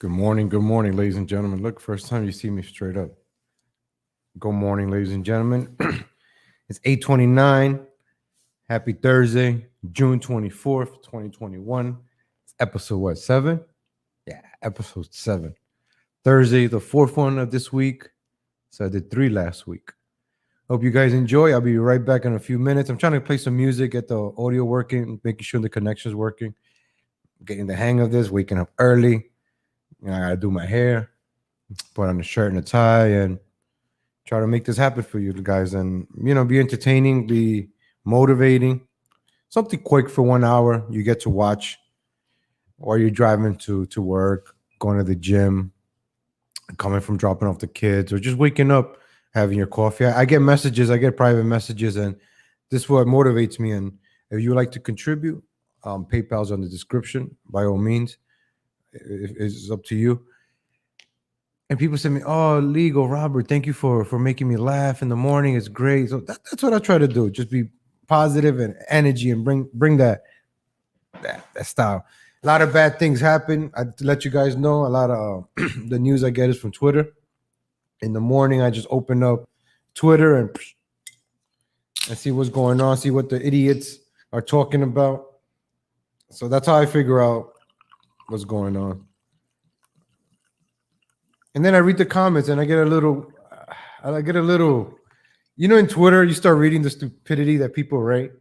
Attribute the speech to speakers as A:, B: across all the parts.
A: Good morning, ladies and gentlemen. Look, first time you see me straight up. Good morning, ladies and gentlemen. It's 8:29. Happy Thursday, June 24th, 2021. It's episode what, 7? Yeah, episode 7. Thursday, the fourth one of this week. So I did 3 last week. Hope you guys enjoy. I'll be right back in a few minutes. I'm trying to play some music, get the audio working, making sure the connection's working. Getting the hang of this, waking up early. I gotta do my hair, put on a shirt and a tie, and try to make this happen for you guys. And be entertaining, be motivating. Something quick for 1 hour you get to watch while you're driving to work, going to the gym, coming from dropping off the kids, or just waking up, having your coffee. I get messages, I get private messages, and this is what motivates me. And if you would like to contribute, PayPal's on the description. By all means, it's up to you. And people say to me, "Oh, Legal Robert, thank you for making me laugh in the morning. It's great." So that's what I try to do. Just be positive and energy, and bring that style. A lot of bad things happen. I let you guys know. A lot of the news I get is from Twitter. In the morning, I just open up Twitter and see what's going on, see what the idiots are talking about. So that's how I figure out what's going on. And then I read the comments and I get a little, in Twitter, you start reading the stupidity that people write.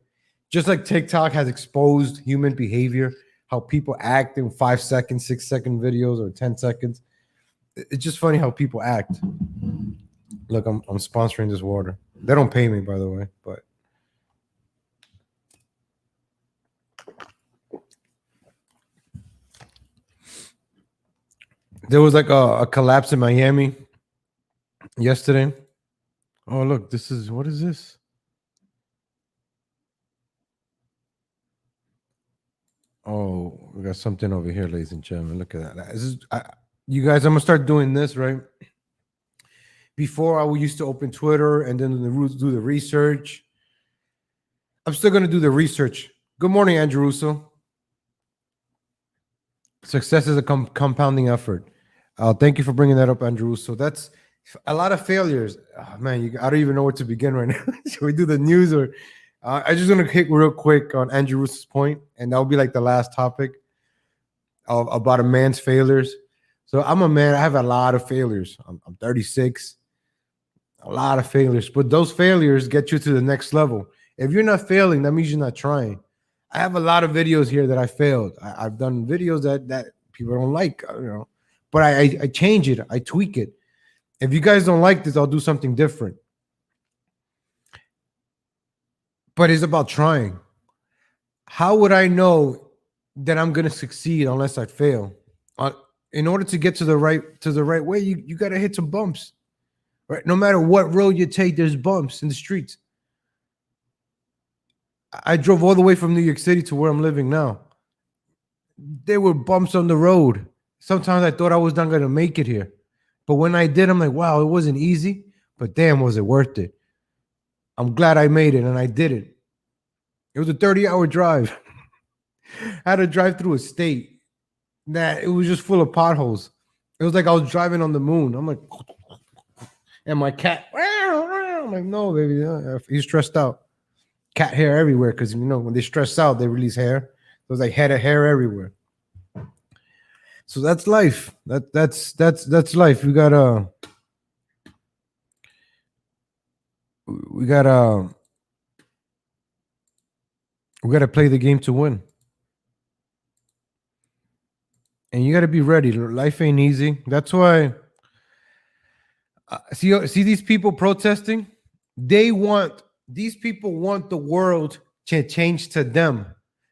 A: Just like TikTok has exposed human behavior, how people act in 5 seconds, 6-second videos, or 10 seconds. It's just funny how people act. Look, I'm sponsoring this water. They don't pay me, by the way, but there was like a collapse in Miami yesterday. Oh, look, what is this? Oh, we got something over here, ladies and gentlemen. Look at that. You guys, I'm going to start doing this, right? Before, I used to open Twitter and then do the research. I'm still going to do the research. Good morning, Andrew Russo. Success is a compounding effort. Thank you for bringing that up, Andrew. So that's a lot of failures. Oh, man, I don't even know where to begin right now. Should we do the news or? I just want to hit real quick on Andrew Russo's point, and that'll be like the last topic about a man's failures. So I'm a man. I have a lot of failures. I'm 36. A lot of failures, but those failures get you to the next level. If you're not failing, that means you're not trying. I have a lot of videos here that I failed. I've done videos that people don't like, but I change it. I tweak it. If you guys don't like this, I'll do something different. But it's about trying. How would I know that I'm going to succeed unless I fail? In order to get to the right way, you got to hit some bumps. Right? No matter what road you take, there's bumps in the streets. I drove all the way from New York City to where I'm living now. There were bumps on the road. Sometimes I thought I was not going to make it here. But when I did, I'm like, wow, it wasn't easy, but damn, was it worth it? I'm glad I made it, and I did it. It was a 30-hour drive. I had to drive through a state that it was just full of potholes. It was like I was driving on the moon. I'm like, and my cat, I'm like, no, baby, he's stressed out. Cat hair everywhere, because when they stress out, they release hair. It was like head of hair everywhere. So that's life. That's life. We gotta play the game to win. And you gotta be ready. Life ain't easy. That's why see these people protesting. These people want the world to change to them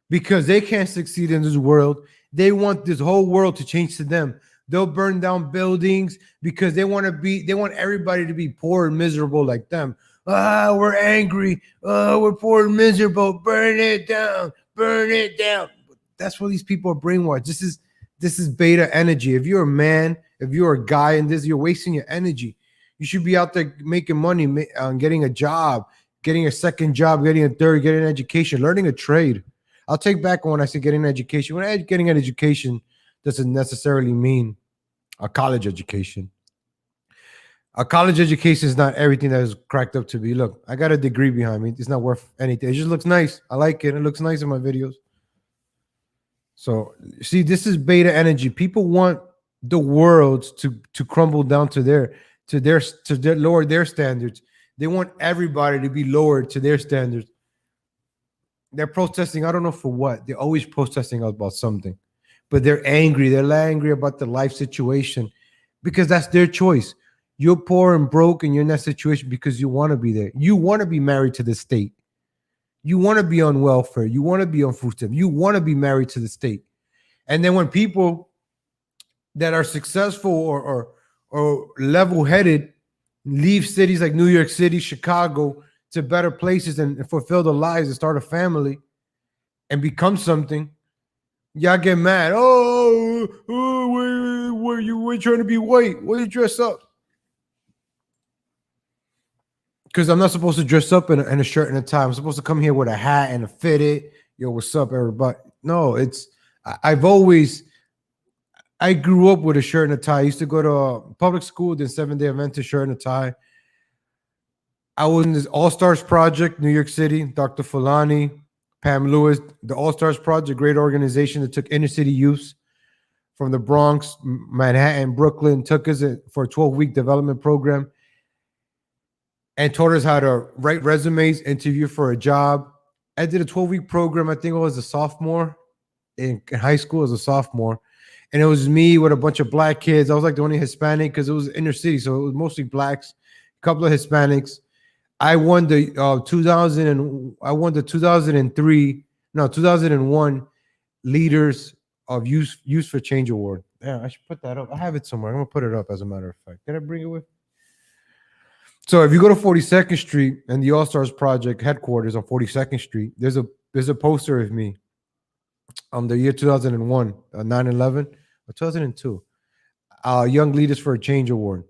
A: because they can't succeed in this world. They want this whole world to change to them. They'll burn down buildings because they want everybody to be poor and miserable like them. We're angry. We're poor and miserable. Burn it down. Burn it down. That's what these people are brainwashed. This is beta energy. If you're a man, if you're a guy in this, you're wasting your energy. You should be out there making money, getting a job, getting a second job, getting a third, getting an education, learning a trade. I'll take back when I say getting an education. Getting an education doesn't necessarily mean a college education. A college education is not everything that is cracked up to be. Look, I got a degree behind me. It's not worth anything. It just looks nice. I like it. It looks nice in my videos. So see, this is beta energy. People want the world to crumble down to their lower their standards. They want everybody to be lowered to their standards. They're protesting. I don't know for what. They're always protesting about something, but they're angry. They're angry about the life situation because that's their choice. You're poor and broke, and you're in that situation because you want to be there. You want to be married to the state. You want to be on welfare. You want to be on food stamps. You want to be married to the state. And then when people that are successful or level-headed leave cities like New York City, Chicago to better places and fulfill their lives and start a family and become something, y'all get mad. Where you trying to be white? Why you dress up? Because I'm not supposed to dress up in a shirt and a tie. I'm supposed to come here with a hat and a fitted. Yo, what's up, everybody? No, I grew up with a shirt and a tie. I used to go to a public school, then 7-day Adventist shirt and a tie. I was in this All-Stars Project, New York City, Dr. Fulani, Pam Lewis, the All-Stars Project, great organization that took inner city youths from the Bronx, Manhattan, Brooklyn, took us for a 12-week development program and taught us how to write resumes, interview for a job. I did a 12-week program. I think I was a sophomore in high school as a sophomore. And it was me with a bunch of black kids. I was like the only Hispanic because it was inner city. So it was mostly blacks, a couple of Hispanics. I won the 2001 Leaders of Youth for Change Award. Yeah, I should put that up. I have it somewhere. I'm gonna put it up as a matter of fact. Did I bring it with? So if you go to 42nd Street and the All-Stars Project headquarters on 42nd Street, there's a poster of me the year 2001, 9/11, or 2002, Young Leaders for a Change Award.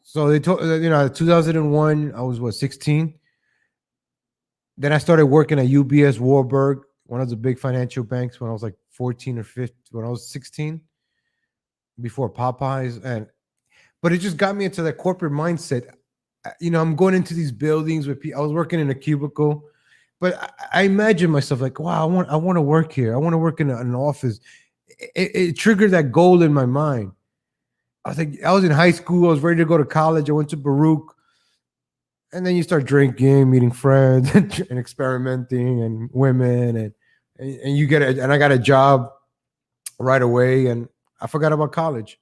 A: So they told 2001, I was 16. Then I started working at UBS Warburg, one of the big financial banks, when I was like 14 or 15, when I was 16, before Popeyes, but it just got me into that corporate mindset. I'm going into these buildings with people. I was working in a cubicle, but I imagine myself like, wow, I want to work here. I want to work in an office. It triggered that goal in my mind. I was in high school. I was ready to go to college. I went to Baruch. And then you start drinking, meeting friends, and experimenting, and women, and you and I got a job right away, and I forgot about college.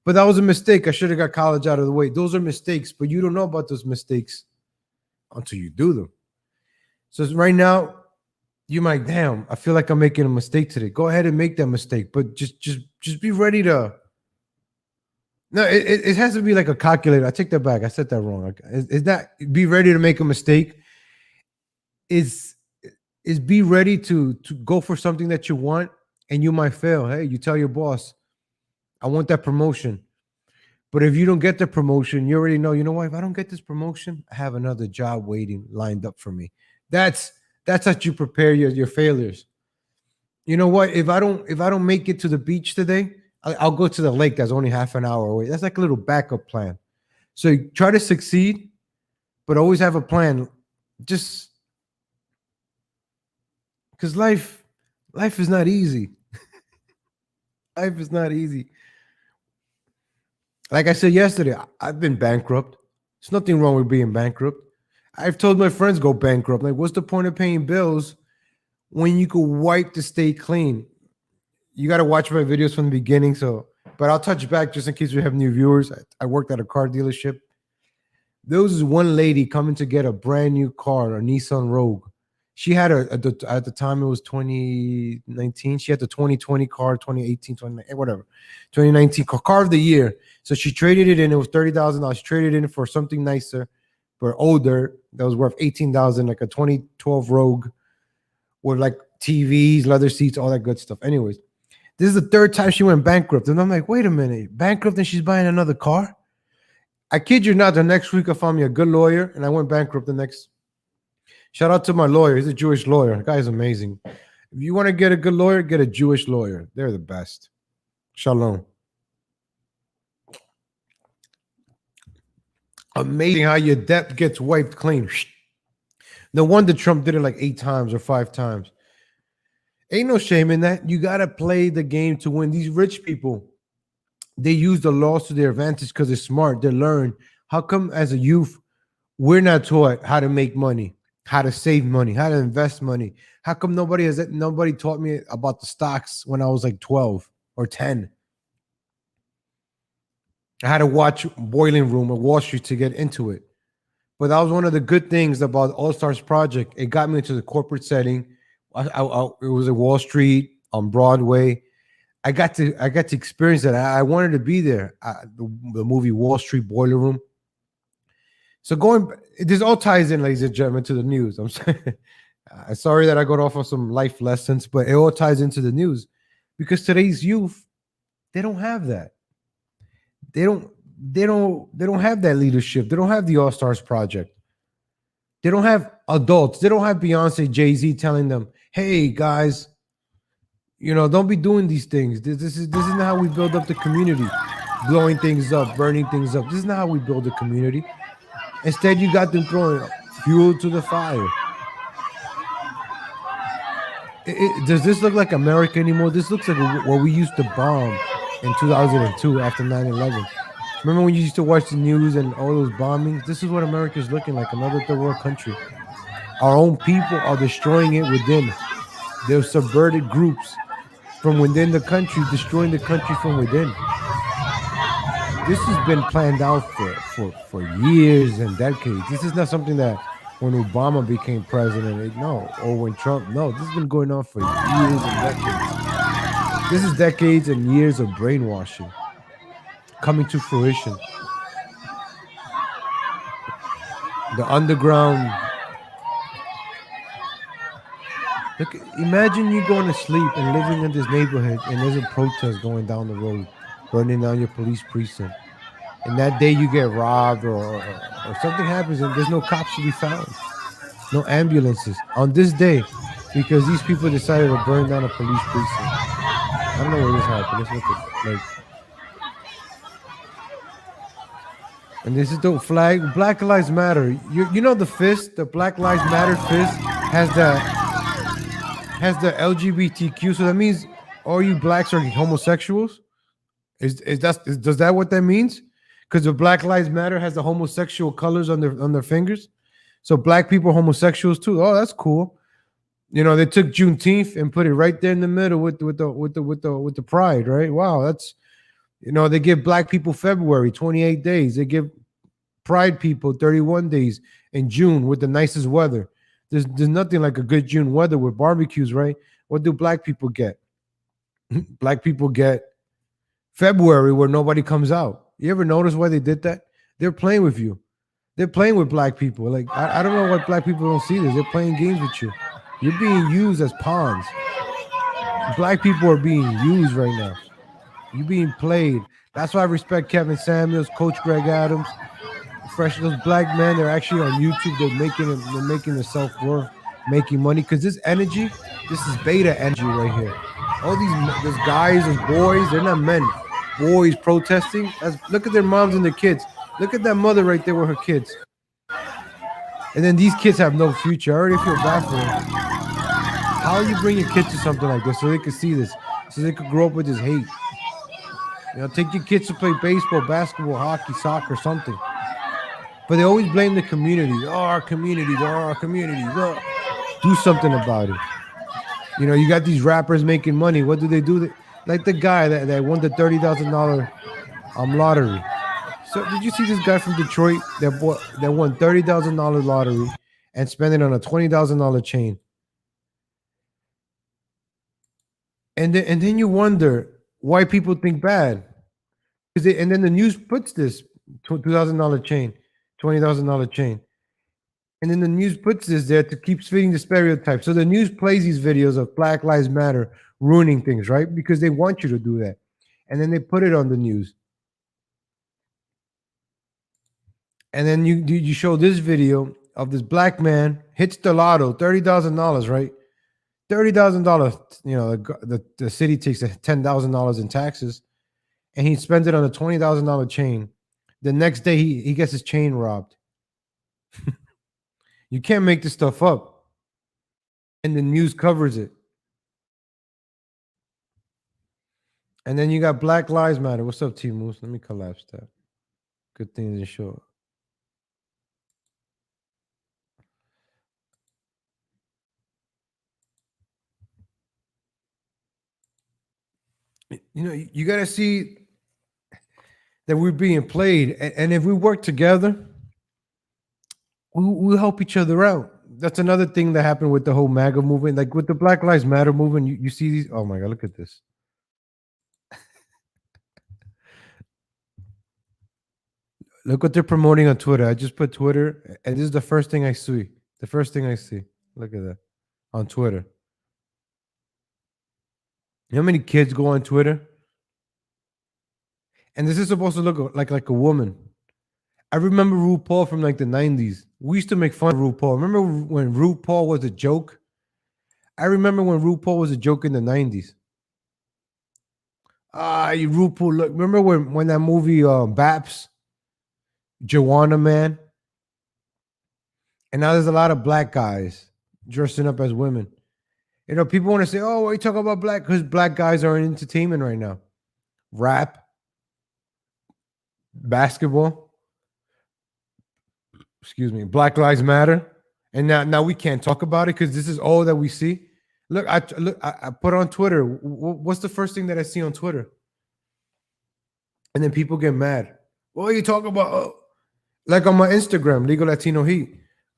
A: But that was a mistake. I should have got college out of the way. Those are mistakes, but you don't know about those mistakes until you do them. So right now, you might, damn, I feel like I'm making a mistake today. Go ahead and make that mistake, but just be ready to. No, it has to be like a calculator. I take that back. I said that wrong. It's not be ready to make a mistake. Is be ready to go for something that you want, and you might fail. Hey, you tell your boss, I want that promotion. But if you don't get the promotion, you already know, you know what? If I don't get this promotion, I have another job waiting lined up for me. That's how you prepare your failures. You know what? If I don't make it to the beach today, I'll go to the lake that's only half an hour away. That's like a little backup plan. So you try to succeed, but always have a plan. Just because life is not easy. Life is not easy. Like I said yesterday, I've been bankrupt. There's nothing wrong with being bankrupt. I've told my friends go bankrupt. Like, what's the point of paying bills when you could wipe the state clean? You got to watch my videos from the beginning. But I'll touch back just in case we have new viewers. I worked at a car dealership. There was one lady coming to get a brand new car, a Nissan Rogue. She had at the time, it was 2019. She had the 2020 car, 2018, 2019, whatever. 2019 car of the year. So she traded it in. It was $30,000. She traded it in for something nicer, but older. That was worth $18,000, like a 2012 Rogue with like TVs, leather seats, all that good stuff. Anyways, this is the third time she went bankrupt. And I'm like, wait a minute, bankrupt and she's buying another car? I kid you not, the next week I found me a good lawyer and I went bankrupt the next. Shout out to my lawyer. He's a Jewish lawyer. The guy is amazing. If you want to get a good lawyer, get a Jewish lawyer. They're the best. Shalom. Amazing how your debt gets wiped clean. No wonder Trump did it like 8 times or 5 times. Ain't no shame in that. You got to play the game to win. These rich people, they use the laws to their advantage because they're smart. They learn. How come as a youth, we're not taught how to make money, how to save money, how to invest money? How come nobody taught me about the stocks when I was like 12 or 10? I had to watch Boiling Room or Wall Street to get into it. But that was one of the good things about All Stars Project. It got me into the corporate setting. It was at Wall Street, on Broadway. I got to experience that. I wanted to be there. The movie Wall Street Boiler Room. So this all ties in, ladies and gentlemen, to the news. I'm sorry that I got off of some life lessons, but it all ties into the news because today's youth, they don't have that. They don't have that leadership. They don't have the All Stars Project. They don't have adults. They don't have Beyonce, Jay-Z telling them, "Hey guys, don't be doing these things. This is not how we build up the community. Blowing things up, burning things up. This is not how we build a community." Instead, you got them throwing fuel to the fire. Does this look like America anymore? This looks like what we used to bomb in 2002 after 9/11. Remember when you used to watch the news and all those bombings? This is what America is looking like, another third world country. Our own people are destroying it within. They're subverted groups from within the country, destroying the country from within. This has been planned out for years and decades. This is not something that when Obama became president, or when Trump, this has been going on for years and decades. This is decades and years of brainwashing coming to fruition. The underground. Look, imagine you going to sleep and living in this neighborhood and there's a protest going down the road, burning down your police precinct. And that day you get robbed or something happens and there's no cops to be found. No ambulances on this day because these people decided to burn down a police precinct. I don't know where this happened. Let's look at like. And this is the flag. Black Lives Matter. You know the fist, the Black Lives Matter fist has the LGBTQ. So that means all you blacks are homosexuals. Does that what that means? Because the Black Lives Matter has the homosexual colors on their fingers. So black people are homosexuals too. Oh, that's cool. They took Juneteenth and put it right there in the middle with the pride, right? Wow, that's they give black people February 28 days. They give pride people 31 days in June with the nicest weather. There's nothing like a good June weather with barbecues, right? What do black people get? Black people get February where nobody comes out. You ever notice why they did that? They're playing with you. They're playing with black people. Like, I don't know why black people don't see this. They're playing games with you. You're being used as pawns. Black people are being used right now. You're being played. That's why I respect Kevin Samuels, Coach Greg Adams, those black men. They're actually on YouTube. They're making the self-worth, making money. Because this energy, this is beta energy right here. All these guys and boys, they're not men. Boys protesting. Look at their moms and their kids. Look at that mother right there with her kids. And then these kids have no future. I already feel bad for them. How do you bring your kids to something like this so they can see this, so they could grow up with this hate? Take your kids to play baseball, basketball, hockey, soccer, something. But they always blame the community. Oh, our community. Oh. Do something about it. You got these rappers making money. What do? Like the guy that won the $30,000 lottery. So did you see this guy from Detroit that won $30,000 lottery and spent it on a $20,000 chain? And then you wonder why people think bad. And then the news puts this $2,000 chain, $20,000 chain. And then the news puts this there to keep feeding the stereotype. So the news plays these videos of Black Lives Matter ruining things, right? Because they want you to do that. And then they put it on the news. And then you show this video of this black man hits the lotto, $30,000, right? $30,000. The city takes $10,000 in taxes, and he spends it on a $20,000 chain. The next day, he gets his chain robbed. You can't make this stuff up. And the news covers it. And then you got Black Lives Matter. What's up, T Moose? Let me collapse that. Good thing to show. You know, you got to see that we're being played. And if we work together, we'll help each other out. That's another thing that happened with the whole MAGA movement. Like with the Black Lives Matter movement, you see these. Oh my God, look at this. Look what they're promoting on Twitter. I just put Twitter, and this is the first thing I see. The first thing I see. Look at that on Twitter. You know how many kids go on Twitter? And this is supposed to look like a woman. I remember RuPaul from like the 90s. We used to make fun of RuPaul. Remember when RuPaul was a joke? I remember when RuPaul was a joke in the 90s. You RuPaul. Look, remember when that movie Baps, Joanna Man? And now there's a lot of black guys dressing up as women. You know, people want to say, oh, why are you talking about black? Because black guys are in entertainment right now. Rap, basketball, excuse me, Black Lives Matter. And now we can't talk about it because this is all that we see. Look, I put on Twitter. What's the first thing that I see on Twitter? And then people get mad. What are you talking about? Oh. Like on my Instagram, Legal Latino Heat,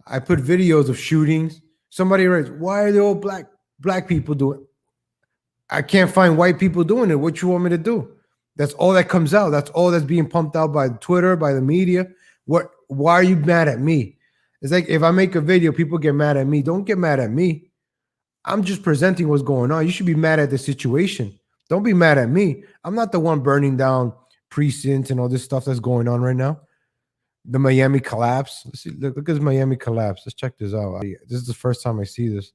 A: I put videos of shootings. Somebody writes, why are they all black people doing it? I can't find white people doing it. What you want me to do? That's all that comes out. That's all that's being pumped out by Twitter, by the media. Why are you mad at me? It's like if I make a video, people get mad at me. Don't get mad at me. I'm just presenting what's going on. You should be mad at the situation. Don't be mad at me. I'm not the one burning down precincts and all this stuff that's going on right now. The Miami collapse. Let's see. Look at this Miami collapse. Let's check this out. This is the first time I see this.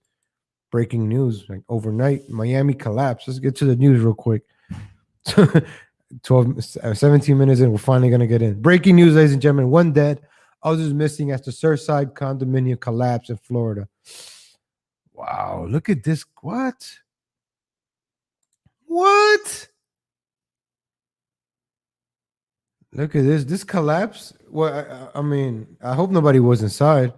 A: Breaking news, like overnight, Miami collapse. Let's get to the news real quick. 17 minutes in, we're finally going to get in. Breaking news, ladies and gentlemen. One dead, others missing as the Surfside condominium collapse in Florida. Wow, look at this. What? Look at this. This collapse. Well, I mean, I hope nobody was inside.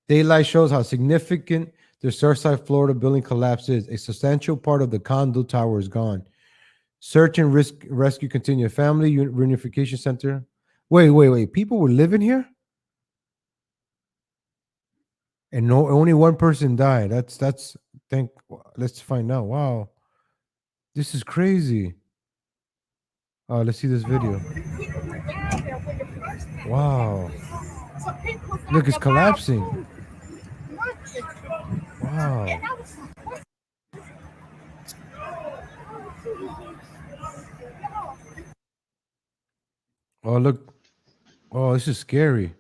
A: Daylight shows how significant the Surfside, Florida building collapse is. A substantial part of the condo tower is gone. Search and rescue continue. Family reunification center. Wait. People were living here? And only one person died. Let's find out. Wow. This is crazy. Let's see this video. Wow. Look, it's collapsing. Wow. Oh, look. Oh, this is scary.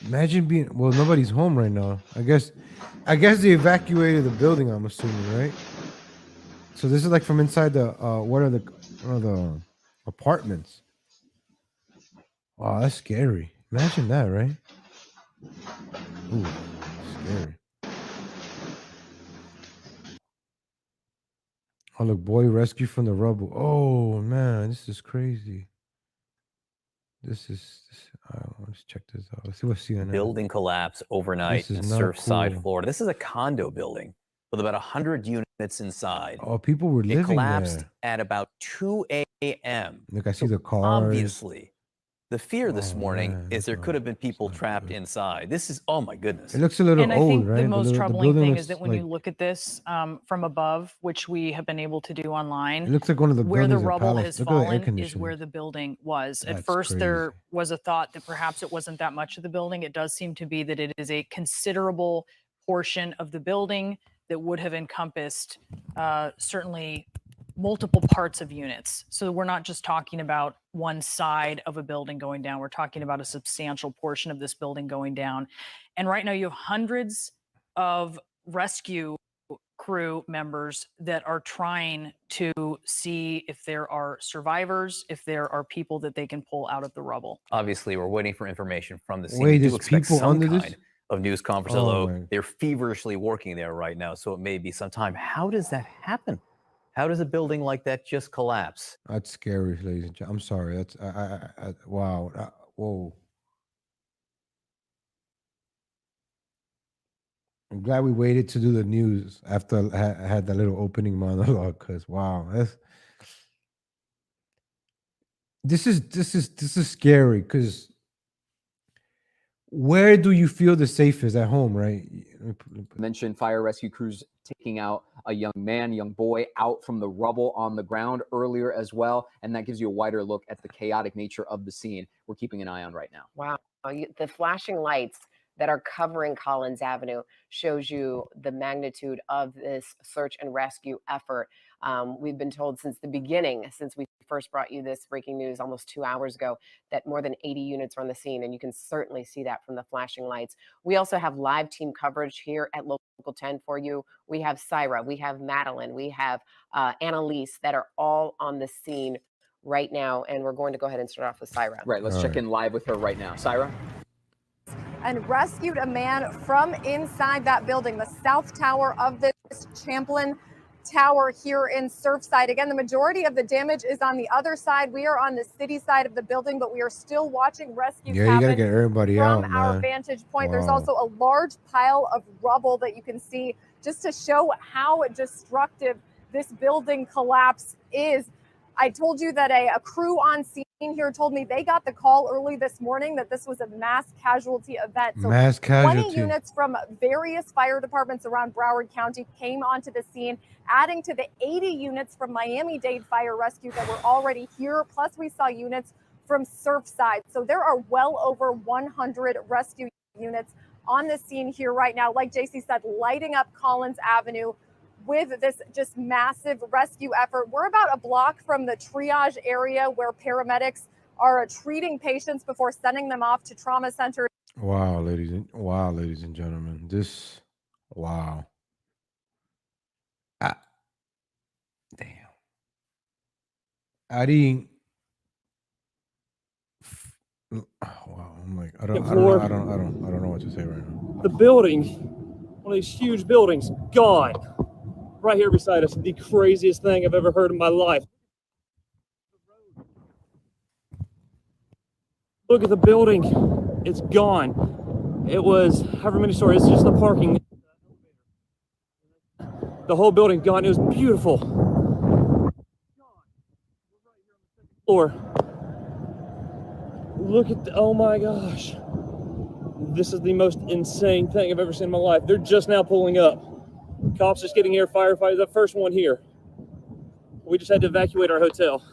A: Imagine being, well, nobody's home right now. I guess they evacuated the building, I'm assuming, right? So this is like from inside the one of the apartments. Wow, that's scary. Imagine that, right? Ooh, scary. Oh, look, boy rescued from the rubble. Oh man, this is crazy. Let's check this out. Let's see what's CNN.
B: Building collapse overnight in Surfside, Florida. This is a condo building with about 100 units inside.
A: Oh, people were living there.
B: It collapsed at about 2 a.m.
A: Look, I see the cars.
B: Obviously, the fear this morning is there could have been people trapped inside. This is, oh my goodness.
A: It looks a little
C: and
A: old,
C: I think
A: right?
C: the most troubling thing is that when
A: like,
C: you look at this from above, which we have been able to do online,
A: it looks like one of the
C: where the
A: buildings
C: rubble has fallen is
A: conditioning.
C: where the building was.
A: That's
C: At first,
A: crazy.
C: there was a thought that perhaps it wasn't that much of the building. It does seem to be that it is a considerable portion of the building that would have encompassed certainly multiple parts of units. So we're not just talking about one side of a building going down. We're talking about a substantial portion of this building going down. And right now you have hundreds of rescue crew members that are trying to see if there are survivors, if there are people that they can pull out of the rubble.
B: Obviously, we're waiting for information from the scene.
A: Wait,
B: We do
A: there's
B: expect
A: people
B: some
A: under
B: kind
A: this?
B: of news conference,
A: Oh
B: although
A: my.
B: they're feverishly working there right now, so it may be some time. How does that happen? How does a building like that just collapse?
A: That's scary, ladies and gentlemen. I'm sorry. That's wow. Whoa. I'm glad we waited to do the news after I had that little opening monologue, because wow, this is scary. Because where do you feel the safest? At home, right?
D: Mentioned fire rescue crews taking out a young boy out from the rubble on the ground earlier as well. And that gives you a wider look at the chaotic nature of the scene we're keeping an eye on right now.
E: Wow. The flashing lights that are covering Collins Avenue shows you the magnitude of this search and rescue effort. We've been told since the beginning, since we first brought you this breaking news almost 2 hours ago, that more than 80 units are on the scene, and you can certainly see that from the flashing lights. We also have live team coverage here at Local 10 for you. We have Syra, we have Madeline, we have Annalise that are all on the scene right now, and we're going to go ahead and start off with Syra.
D: Right, let's check in live with her right now. Syra?
F: And rescued a man from inside that building, the south tower of this Champlain Tower here in Surfside. Again, the majority of the damage is on the other side. We are on the city side of the building, but we are still watching rescues
A: Yeah, you gotta get everybody
F: from
A: out,
F: our
A: man.
F: vantage point.
A: Wow.
F: There's also a large pile of rubble that you can see just to show how destructive this building collapse is. I told you that a crew on scene here told me they got the call early this morning that this was a mass casualty event. So
A: Mass
F: 20
A: casualty.
F: units from various fire departments around Broward County came onto the scene, adding to the 80 units from Miami-Dade Fire Rescue that were already here. Plus, we saw units from Surfside. So there are well over 100 rescue units on the scene here right now. Like JC said, lighting up Collins Avenue with this just massive rescue effort. We're about a block from the triage area where paramedics are treating patients before sending them off to trauma centers.
A: Wow, ladies and gentlemen. Wow. Damn. I didn't. Wow, I'm like, I don't know what to say right now.
G: The building, one of these huge buildings, gone. Right here beside us, the craziest thing I've ever heard in my life. Look at the building, it's gone. It was however many stories, it's just the parking. The whole building gone, it was beautiful. Floor. Look at, oh my gosh. This is the most insane thing I've ever seen in my life. They're just now pulling up. Cops just getting here, firefighters, the first one here. We just had to evacuate our hotel.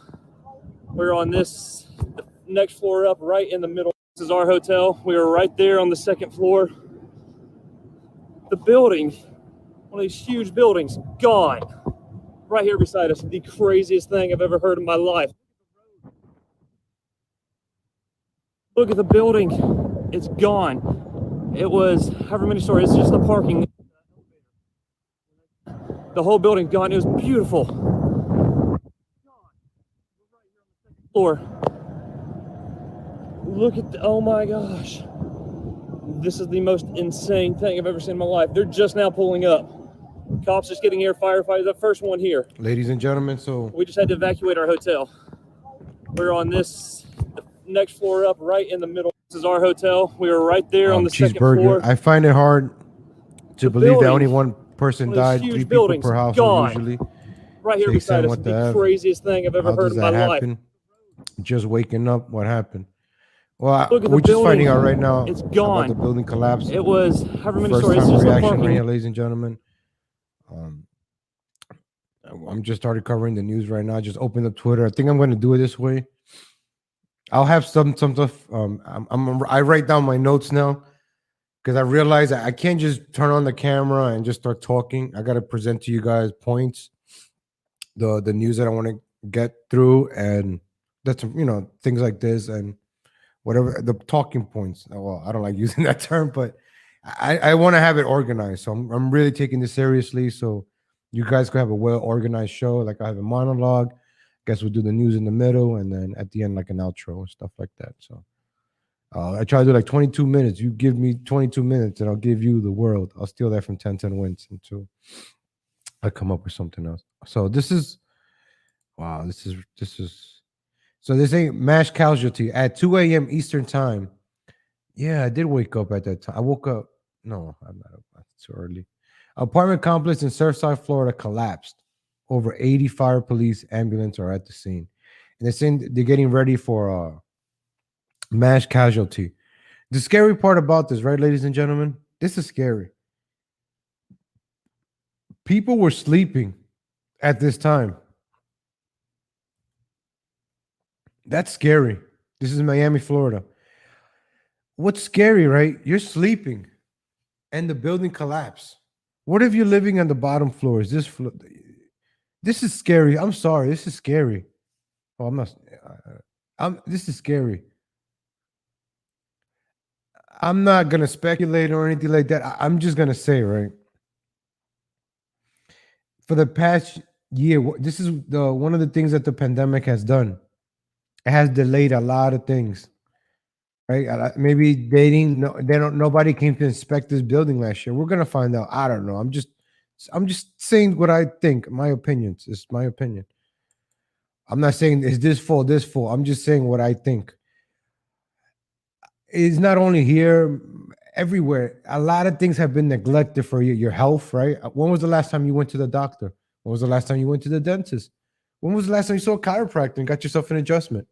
G: We're on this the next floor up, right in the middle. This is our hotel. We were right there on the second floor. The building, one of these huge buildings, gone. Right here beside us, the craziest thing I've ever heard in my life. Look at the building, it's gone. It was however many stories, it's just the parking. The whole building gone, it was beautiful. Floor. Look at, oh my gosh. This is the most insane thing I've ever seen in my life. They're just now pulling up. Cops just getting here, firefighters, the first one here.
A: Ladies and gentlemen, so
G: We just had to evacuate our hotel. We're on this the next floor up, right in the middle. This is our hotel. We were right there on the second floor.
A: I find it hard to
G: The
A: believe that
G: building,
A: only one person
G: one of these
A: died,
G: huge
A: 3 people
G: buildings,
A: per household
G: gone.
A: usually.
G: Right here
A: Takes
G: beside
A: them
G: us,
A: what the
G: the
A: F.
G: craziest thing I've ever
A: How
G: heard
A: does
G: in my
A: that
G: life.
A: happen? Just waking up, what happened? Well,
G: Look at
A: we're
G: the
A: just finding
G: building.
A: out right now
G: It's
A: about
G: gone.
A: the building collapse.
G: It was however many
A: First
G: stories, it's
A: time
G: just the
A: reaction right
G: parking.
A: here, ladies and gentlemen. I'm just started covering the news right now. I just opened up Twitter. I think I'm going to do it this way. I'll have some stuff. I write down my notes now because I realize I can't just turn on the camera and just start talking. I got to present to you guys points, the news that I want to get through, and that's things like this and whatever the talking points. Well, I don't like using that term, but I want to have it organized. So I'm really taking this seriously. So You guys could have a well organized show. Like I have a monologue. Guess we'll do the news in the middle, and then at the end like an outro and stuff like that. So I try to do like 22 minutes. You give me 22 minutes, and I'll give you the world. I'll steal that from 1010 Wins until I come up with something else. So this is wow. This is so this ain't mass casualty at 2 a.m. Eastern time. Yeah, I did wake up at that time. I woke up. No, I'm not up. It's too early. Apartment complex in Surfside, Florida collapsed. Over 80 fire, police, ambulance are at the scene. And they're saying they're getting ready for mass casualty. The scary part about this, right, ladies and gentlemen? This is scary. People were sleeping at this time. That's scary. This is Miami, Florida. What's scary, right? You're sleeping and the building collapsed. What if you're living on the bottom floor? Is this floor? This is scary. I'm sorry. This is scary. Oh, I'm not. This is scary. I'm not gonna speculate or anything like that. I'm just gonna say, right? For the past year, this is one of the things that the pandemic has done. It has delayed a lot of things, right? Maybe nobody came to inspect this building last year. We're gonna find out. I don't know. I'm just saying what I think. My opinions. It's my opinion. I'm not saying is this full, this full. I'm just saying what I think. It's not only here, everywhere. A lot of things have been neglected for your health, right? When was the last time you went to the doctor? When was the last time you went to the dentist? When was the last time you saw a chiropractor and got yourself an adjustment?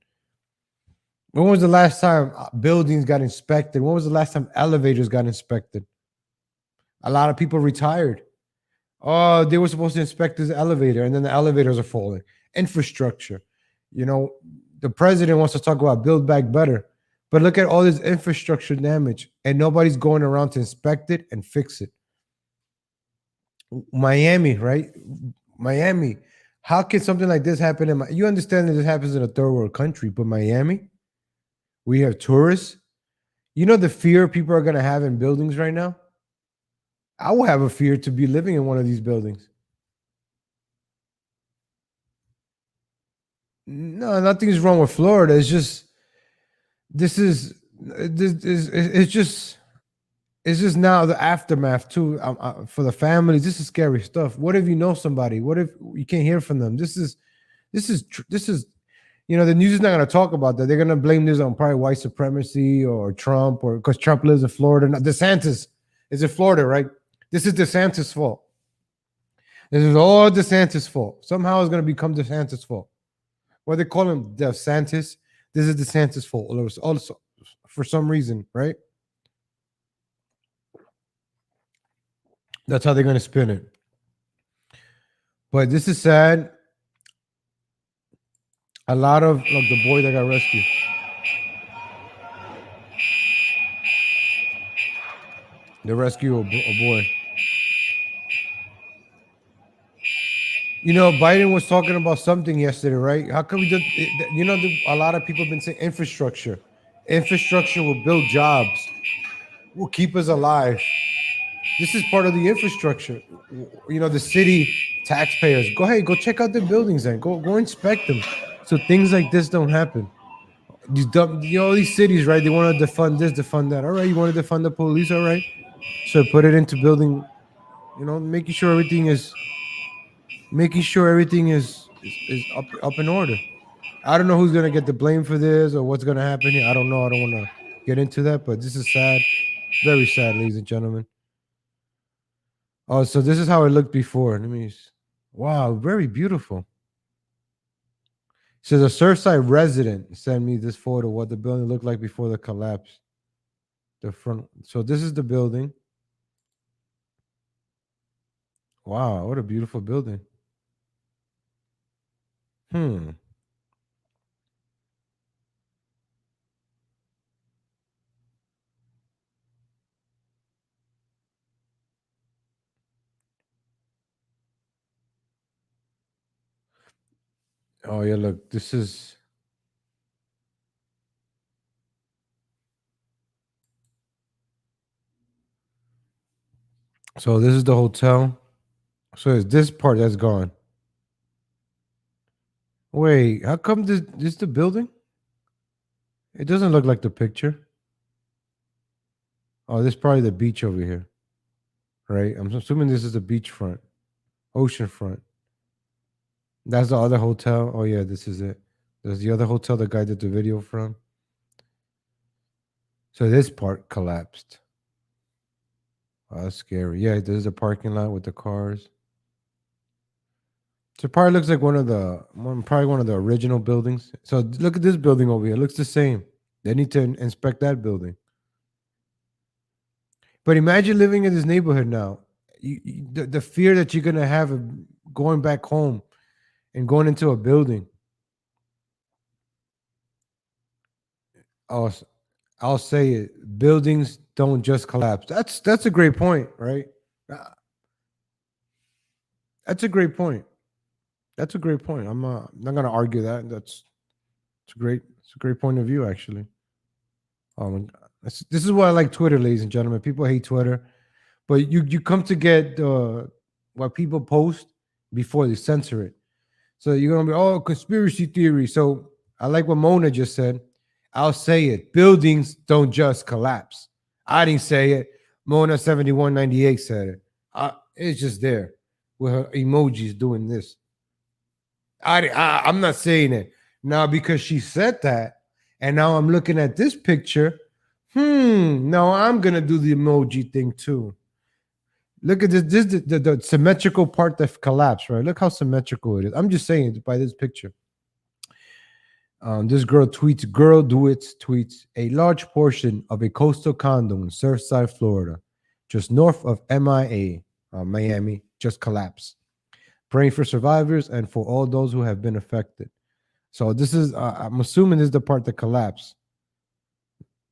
A: When was the last time buildings got inspected? When was the last time elevators got inspected? A lot of people retired. Oh, they were supposed to inspect this elevator, and then the elevators are falling. Infrastructure. You know, the president wants to talk about build back better, but look at all this infrastructure damage, and nobody's going around to inspect it and fix it. Miami, right? Miami. How can something like this happen in you understand that this happens in a third world country, but Miami, we have tourists. You know the fear people are going to have in buildings right now? I will have a fear to be living in one of these buildings. No, nothing's wrong with Florida. It's just it's just now the aftermath too for the families. This is scary stuff. What if you know somebody? What if you can't hear from them? This is you know, the news is not going to talk about that. They're going to blame this on probably white supremacy or Trump, or because Trump lives in Florida. No, DeSantis is in Florida, right? This is DeSantis' fault. This is all DeSantis' fault. Somehow it's going to become DeSantis' fault. What they call him DeSantis, this is DeSantis' fault. Also, for some reason, right? That's how they're going to spin it. But this is sad. A lot of, look, the boy that got rescued. They rescue a boy. You know, Biden was talking about something yesterday, right? How come we did? You know, a lot of people have been saying infrastructure. Infrastructure will build jobs, will keep us alive. This is part of the infrastructure. You know, the city taxpayers. Go ahead, go check out the buildings and go inspect them, so things like this don't happen. These dumb, you know, all these cities, right? They want to defund this, defund that. All right, you want to defund the police, all right? So put it into building. You know, making sure everything is up in order. I don't know who's gonna get the blame for this or what's gonna happen here. I don't know. I don't want to get into that, but this is sad, very sad, ladies and gentlemen. Oh, so this is how it looked before. Wow, very beautiful. So the Surfside resident sent me this photo of what the building looked like before the collapse. The front. So this is the building. Wow, what a beautiful building. Oh yeah, look, this is. So this is the hotel. So it's this part that's gone. Wait, how come this the building? It doesn't look like the picture. Oh, this is probably the beach over here, right? I'm assuming this is the beachfront, ocean front. That's the other hotel. Oh yeah, this is it. There's the other hotel the guy did the video from. So this part collapsed. Oh, that's scary. Yeah, there's a parking lot with the cars. So it probably looks like probably one of the original buildings. So look at this building over here. It looks the same. They need to inspect that building. But imagine living in this neighborhood now. The fear that you're gonna have of going back home and going into a building. I'll say it. Buildings don't just collapse. That's a great point, right? That's a great point. That's a great point. I'm not gonna argue that. It's a great point of view, actually. This is why I like Twitter, ladies and gentlemen. People hate Twitter, but you come to get what people post before they censor it. So you're gonna be conspiracy theory. So I like what Mona just said. I'll say it. Buildings don't just collapse. I didn't say it. Mona 7198 said it. It's just there with her emojis doing this. I'm not saying it now because she said that, and now I'm looking at this picture. No, I'm gonna do the emoji thing too. Look at this the symmetrical part that collapsed, right? Look how symmetrical it is. I'm just saying it by this picture. This girl tweets a large portion of a coastal condo in Surfside, Florida, just north of Miami, just collapsed. Praying for survivors and for all those who have been affected. So this is, I'm assuming this is the part that collapsed.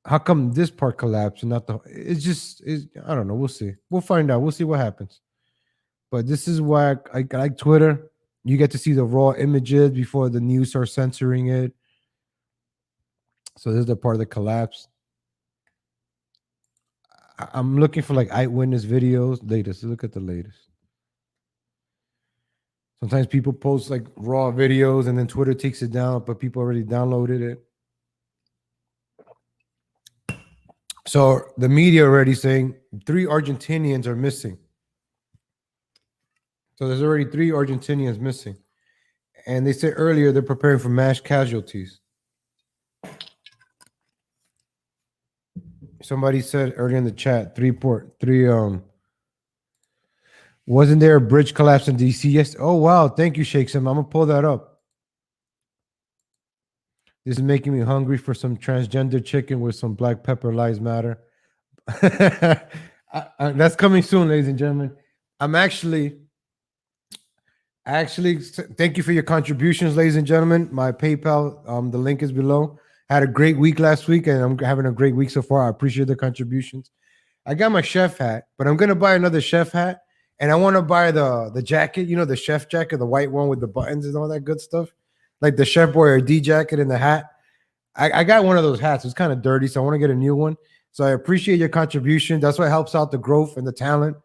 A: How come this part collapsed and not I don't know. We'll see. We'll find out. We'll see what happens. But this is why I like Twitter. You get to see the raw images before the news starts censoring it. So this is the part that collapsed. I'm looking for like eyewitness videos. Latest. Look at the latest. Sometimes people post like raw videos and then Twitter takes it down, but people already downloaded it. So the media already saying 3 Argentinians are missing. So there's already 3 Argentinians missing. And they said earlier they're preparing for mass casualties. Somebody said earlier in the chat, wasn't there a bridge collapse in DC? Yes. Oh, wow. Thank you, Sheikh Sim. I'm going to pull that up. This is making me hungry for some transgender chicken with some black pepper. Lives matter. That's coming soon, ladies and gentlemen. Actually, thank you for your contributions, ladies and gentlemen. My PayPal, the link is below. I had a great week last week, and I'm having a great week so far. I appreciate the contributions. I got my chef hat, but I'm going to buy another chef hat. And I want to buy the jacket, the chef jacket, the white one with the buttons and all that good stuff. Like the Chef Boyardee jacket and the hat. I got one of those hats. It's kind of dirty, so I want to get a new one. So I appreciate your contribution. That's what helps out the growth and the talent.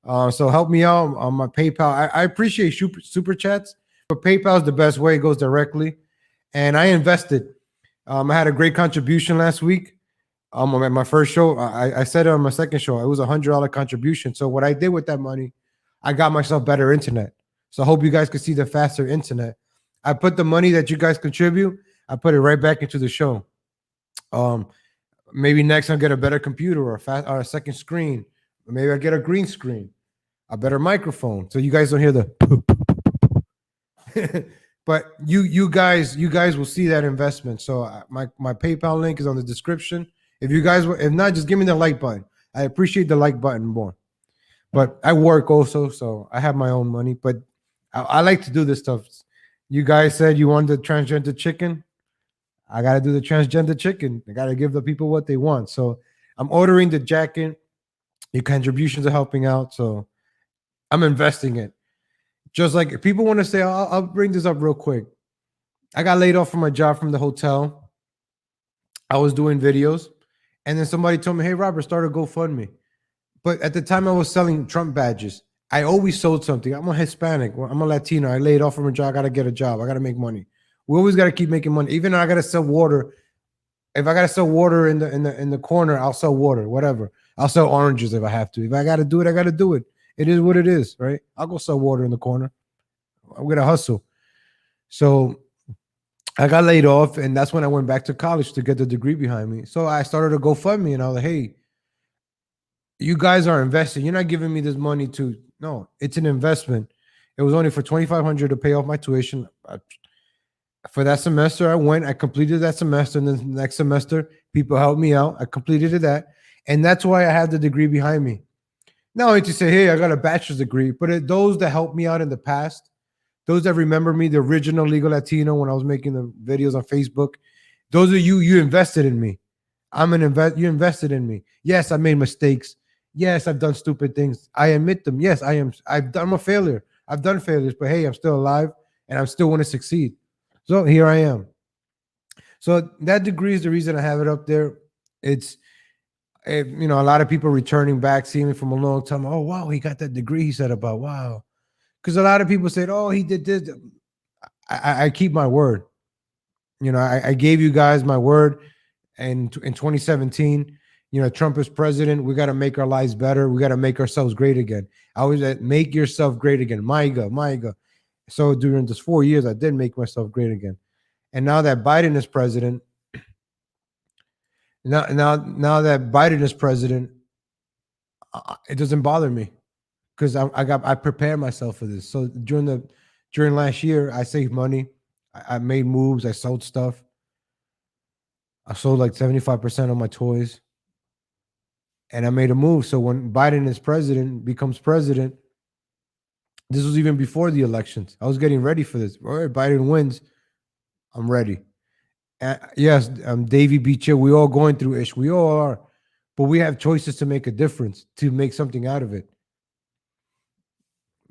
A: So help me out on my PayPal. I appreciate super chats, but PayPal is the best way. It goes directly. And I invested. I had a great contribution last week. At my first show, I said it on my second show, it was $100 contribution. So what I did with that money, I got myself better internet. So I hope you guys can see the faster internet. I put the money that you guys contribute, I put it right back into the show. Maybe next I'll get a better computer or a second screen. Maybe I get a green screen, a better microphone, so you guys don't hear the. But you guys will see that investment. So my PayPal link is on the description. If you guys, if not, just give me the like button. I appreciate the like button more. But I work also, so I have my own money. But I like to do this stuff. You guys said you wanted the transgender chicken. I got to do the transgender chicken. I got to give the people what they want. So I'm ordering the jacket. Your contributions are helping out. So I'm investing it. Just like if people want to say, I'll bring this up real quick. I got laid off from my job from the hotel. I was doing videos. And then somebody told me, hey, Robert, start a GoFundMe. But at the time I was selling Trump badges. I always sold something. I'm a Hispanic. I'm a Latino. I laid off from a job. I got to get a job. I got to make money. We always got to keep making money. Even though I got to sell water. If I got to sell water in the corner, I'll sell water, whatever. I'll sell oranges if I have to. If I got to do it, I got to do it. It is what it is, right? I'll go sell water in the corner. I'm going to hustle. So I got laid off, and that's when I went back to college to get the degree behind me. So I started a GoFundMe, and I was like, hey, you guys are investing. You're not giving me this money to, no, it's an investment. It was only for $2,500 to pay off my tuition. For that semester, I completed that semester, and then the next semester, people helped me out. I completed that, and that's why I have the degree behind me. Not only to say, hey, I got a bachelor's degree, but those that helped me out in the past, those that remember me, the original Legal Latino, when I was making the videos on Facebook, those are you invested in me. You invested in me. Yes, I made mistakes. Yes, I've done stupid things. I admit them. Yes, I'm a failure. I've done failures, but hey, I'm still alive, and I still want to succeed. So here I am. So that degree is the reason I have it up there. It's, a lot of people returning back, seeing me from a long time. Oh, wow, he got that degree he said about, wow. Because a lot of people said, oh, he did this. I keep my word. I gave you guys my word. And in 2017, Trump is president. We got to make our lives better. We got to make ourselves great again. I always said, make yourself great again. MAGA. So during this 4 years, I did make myself great again. And now that Biden is president, now that Biden is president, it doesn't bother me because I prepared myself for this. So during last year, I saved money. I made moves. I sold stuff. I sold like 75% of my toys. And I made a move. So when Biden becomes president, this was even before the elections. I was getting ready for this. All right, Biden wins. I'm ready. Yes, Davey Beach, we all going through ish. We all are. But we have choices to make a difference, to make something out of it.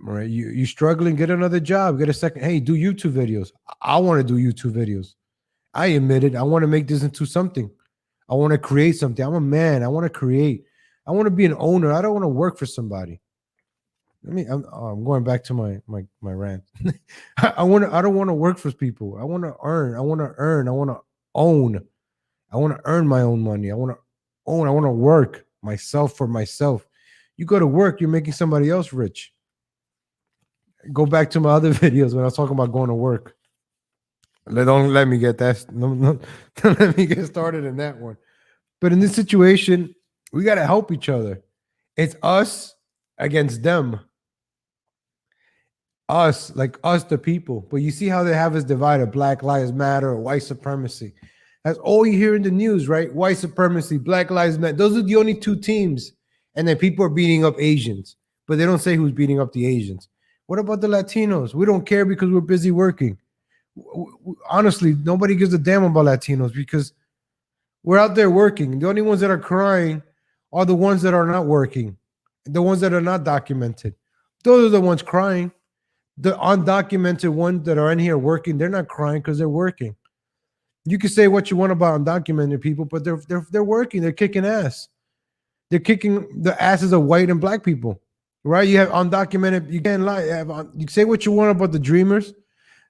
A: All right, you struggling, get another job, get a second. Hey, do YouTube videos. I want to do YouTube videos. I admit it. I want to make this into something. I want to create something. I'm a man. I want to create. I want to be an owner. I don't want to work for somebody. I'm going back to my rant. I don't want to work for people. I want to earn. I want to own. I want to earn my own money. I want to own. I want to work myself for myself. You go to work, you're making somebody else rich. Go back to my other videos when I was talking about going to work. Don't let me get that. No, don't let me get started in that one. But in this situation, we got to help each other. It's us against them. Us, the people. But you see how they have us divided: Black Lives Matter, or white supremacy. That's all you hear in the news, right? White supremacy, Black Lives Matter. Those are the only two teams. And then people are beating up Asians, but they don't say who's beating up the Asians. What about the Latinos? We don't care because we're busy working. Honestly, nobody gives a damn about Latinos because we're out there working. The only ones that are crying are the ones that are not working, the ones that are not documented. Those are the ones crying. The undocumented ones that are in here working, they're not crying because they're working. You can say what you want about undocumented people, but they're working. They're kicking ass. They're kicking the asses of white and black people, right? You have undocumented. You can't lie. You say what you want about the dreamers.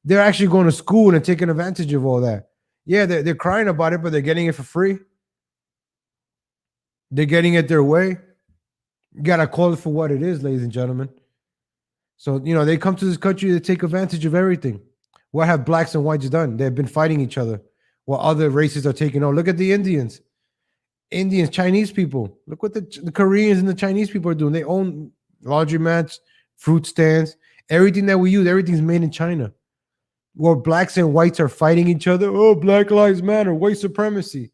A: They're actually going to school and taking advantage of all that. Yeah, they're crying about it, but they're getting it for free. They're getting it their way. You got to call it for what it is, ladies and gentlemen. So, they come to this country to take advantage of everything. What have blacks and whites done? They've been fighting each other while other races are taking over. Look at the Indians, Chinese people. Look what the Koreans and the Chinese people are doing. They own laundromats, fruit stands, everything that we use, everything's made in China. Where blacks and whites are fighting each other. Oh, Black Lives Matter, white supremacy.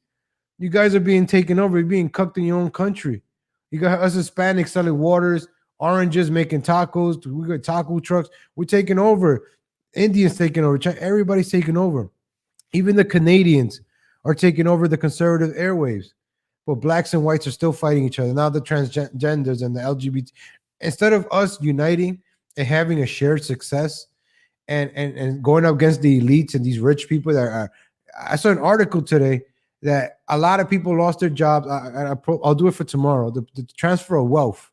A: You guys are being taken over. You're being cucked in your own country. You got us Hispanics selling waters, oranges, making tacos. We got taco trucks. We're taking over. Indians taking over. Everybody's taking over. Even the Canadians are taking over the conservative airwaves. But blacks and whites are still fighting each other. Now the transgenders and the LGBT. Instead of us uniting and having a shared success and going up against the elites and these rich people that are, I saw an article today that a lot of people lost their jobs. I'll do it for tomorrow. The transfer of wealth.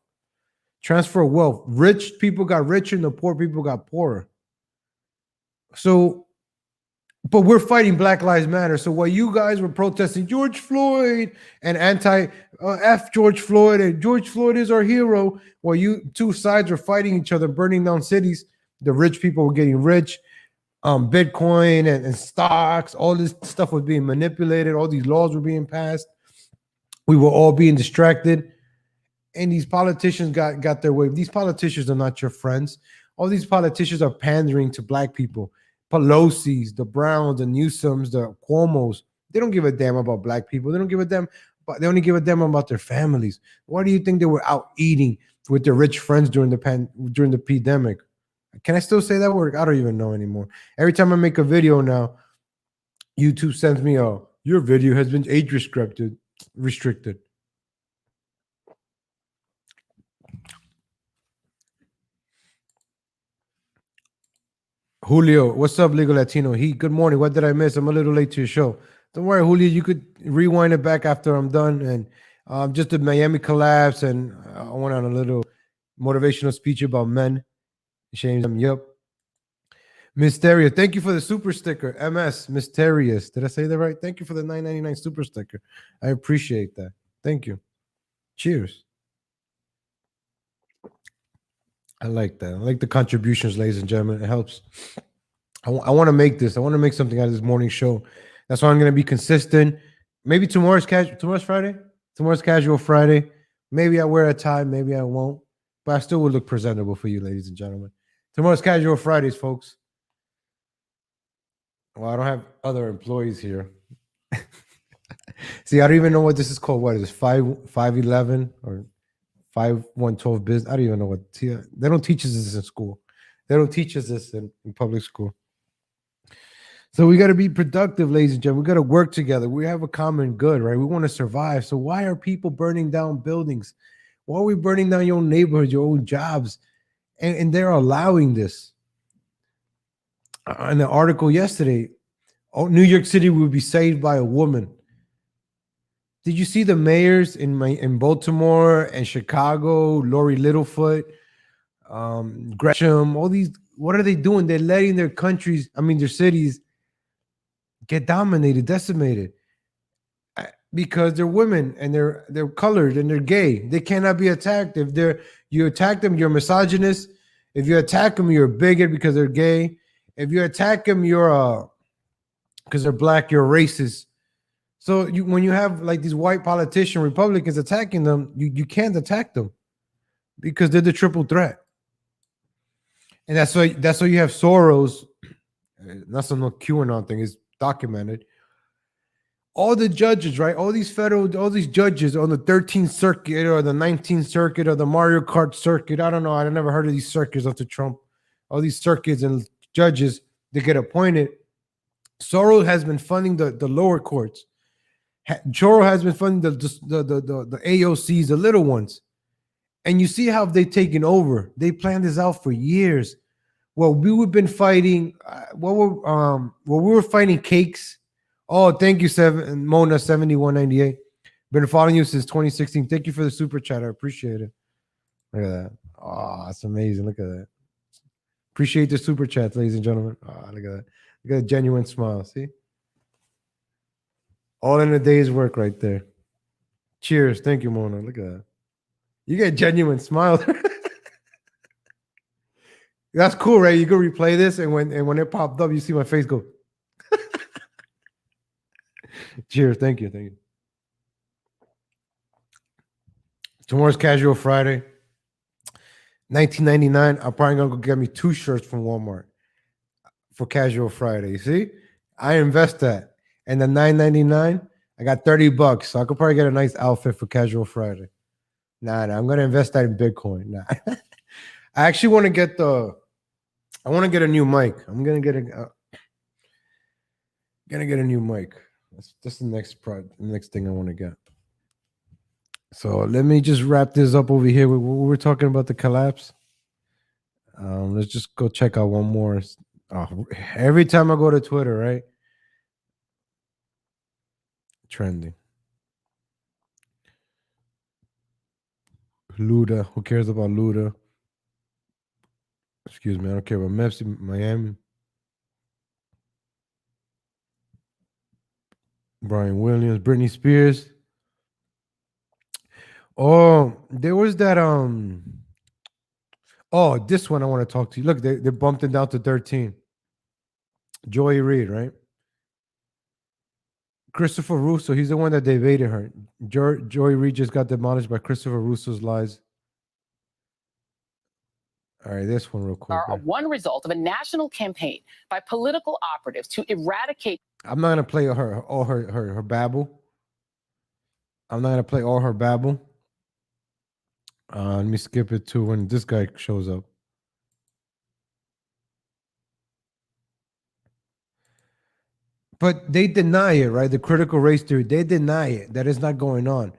A: Transfer of wealth. Rich people got richer and the poor people got poorer. So, but we're fighting Black Lives Matter. So while you guys were protesting George Floyd and F George Floyd and George Floyd is our hero, while you two sides were fighting each other, burning down cities, the rich people were getting rich. Bitcoin and stocks, all this stuff was being manipulated. All these laws were being passed. We were all being distracted. And these politicians got their way. These politicians are not your friends. All these politicians are pandering to Black people. Pelosi's, the Browns, the Newsoms, the Cuomos. They don't give a damn about Black people. They don't give a damn. But they only give a damn about their families. Why do you think they were out eating with their rich friends during the pandemic? Can I still say that word? I don't even know anymore. Every time I make a video now, YouTube sends me your video has been age restricted. Julio, what's up, Legal Latino? Good morning. What did I miss? I'm a little late to your show. Don't worry, Julio. You could rewind it back after I'm done. And just the Miami collapse, and I went on a little motivational speech about men. Shame them. Yep. Mysterious. Thank you for the super sticker. MS Mysterious. Did I say that right? Thank you for the $9.99 super sticker. I appreciate that. Thank you. Cheers. I like that. I like the contributions, ladies and gentlemen. It helps. I want to make this. I want to make something out of this morning show. That's why I'm going to be consistent. Maybe tomorrow's casual. Tomorrow's Friday. Tomorrow's casual Friday. Maybe I wear a tie. Maybe I won't. But I still will look presentable for you, ladies and gentlemen. Tomorrow's casual Fridays, folks. Well, I don't have other employees here. See, I don't even know what this is called. What is this? 511 or 5112 business? I don't even know what. They don't teach us this in school. They don't teach us this in public school. So we got to be productive, ladies and gentlemen. We got to work together. We have a common good, right? We want to survive. So why are people burning down buildings? Why are we burning down your own neighborhoods, your own jobs? And they're allowing this. In the article yesterday, New York City will be saved by a woman. Did you see the mayors in Baltimore and Chicago, Lori Littlefoot, Gresham, all these? What are they doing? They're letting their their cities get dominated, decimated, because they're women and they're colored and they're gay. They cannot be attacked. If you attack them, you're misogynist. If you attack them, you're a bigot because they're gay. If you attack them, you're because they're Black, you're racist. So when you have like these white politician Republicans attacking them, you can't attack them because they're the triple threat. And that's why you have Soros. That's no QAnon thing, is documented. All the judges, right? All these judges on the 13th Circuit or the 19th Circuit or the Mario Kart Circuit. I don't know. I never heard of these circuits after Trump. All these circuits and judges that get appointed. Soros has been funding the lower courts. Soros has been funding the AOCs, the little ones. And you see how they've taken over. They planned this out for years. Well, we've been fighting. We were fighting cakes. Oh, thank you, Mona 7198. Been following you since 2016. Thank you for the super chat. I appreciate it. Look at that. Oh, that's amazing. Look at that. Appreciate the super chats, ladies and gentlemen. Oh, look at that. Look at a genuine smile. See? All in a day's work right there. Cheers. Thank you, Mona. Look at that. You get genuine smiles. That's cool, right? You go replay this, and when it popped up, you see my face go. Cheers. Thank you. Tomorrow's Casual Friday. $19.99. I'm probably gonna go get me 2 shirts from Walmart for Casual Friday. You see, I invest that, and the $9.99, I got $30, so I could probably get a nice outfit for Casual Friday. Nah, I'm gonna invest that in Bitcoin. Nah, I actually want to get I want to get a new mic. I'm gonna get a new mic. That's the next thing I want to get. So let me just wrap this up over here. We're talking about the collapse. Let's just go check out one more. Every time I go to Twitter, right? Trending. Luda. Who cares about Luda? Excuse me. I don't care about Messi, Miami. Brian Williams, Britney Spears. Oh, there was that oh, this one I want to talk to you. Look, they bumped it down to 13. Joy Reid, right? Christopher Russo, he's the one that debated her. Joy Reid just got demolished by Christopher Russo's lies. All right, this one real quick.
H: Are one result of a national campaign by political operatives to eradicate.
A: I'm not gonna play all her babble. I'm not gonna play all her babble. Let me skip it to when this guy shows up. But they deny it, right? The critical race theory, they deny it, that it's not going on.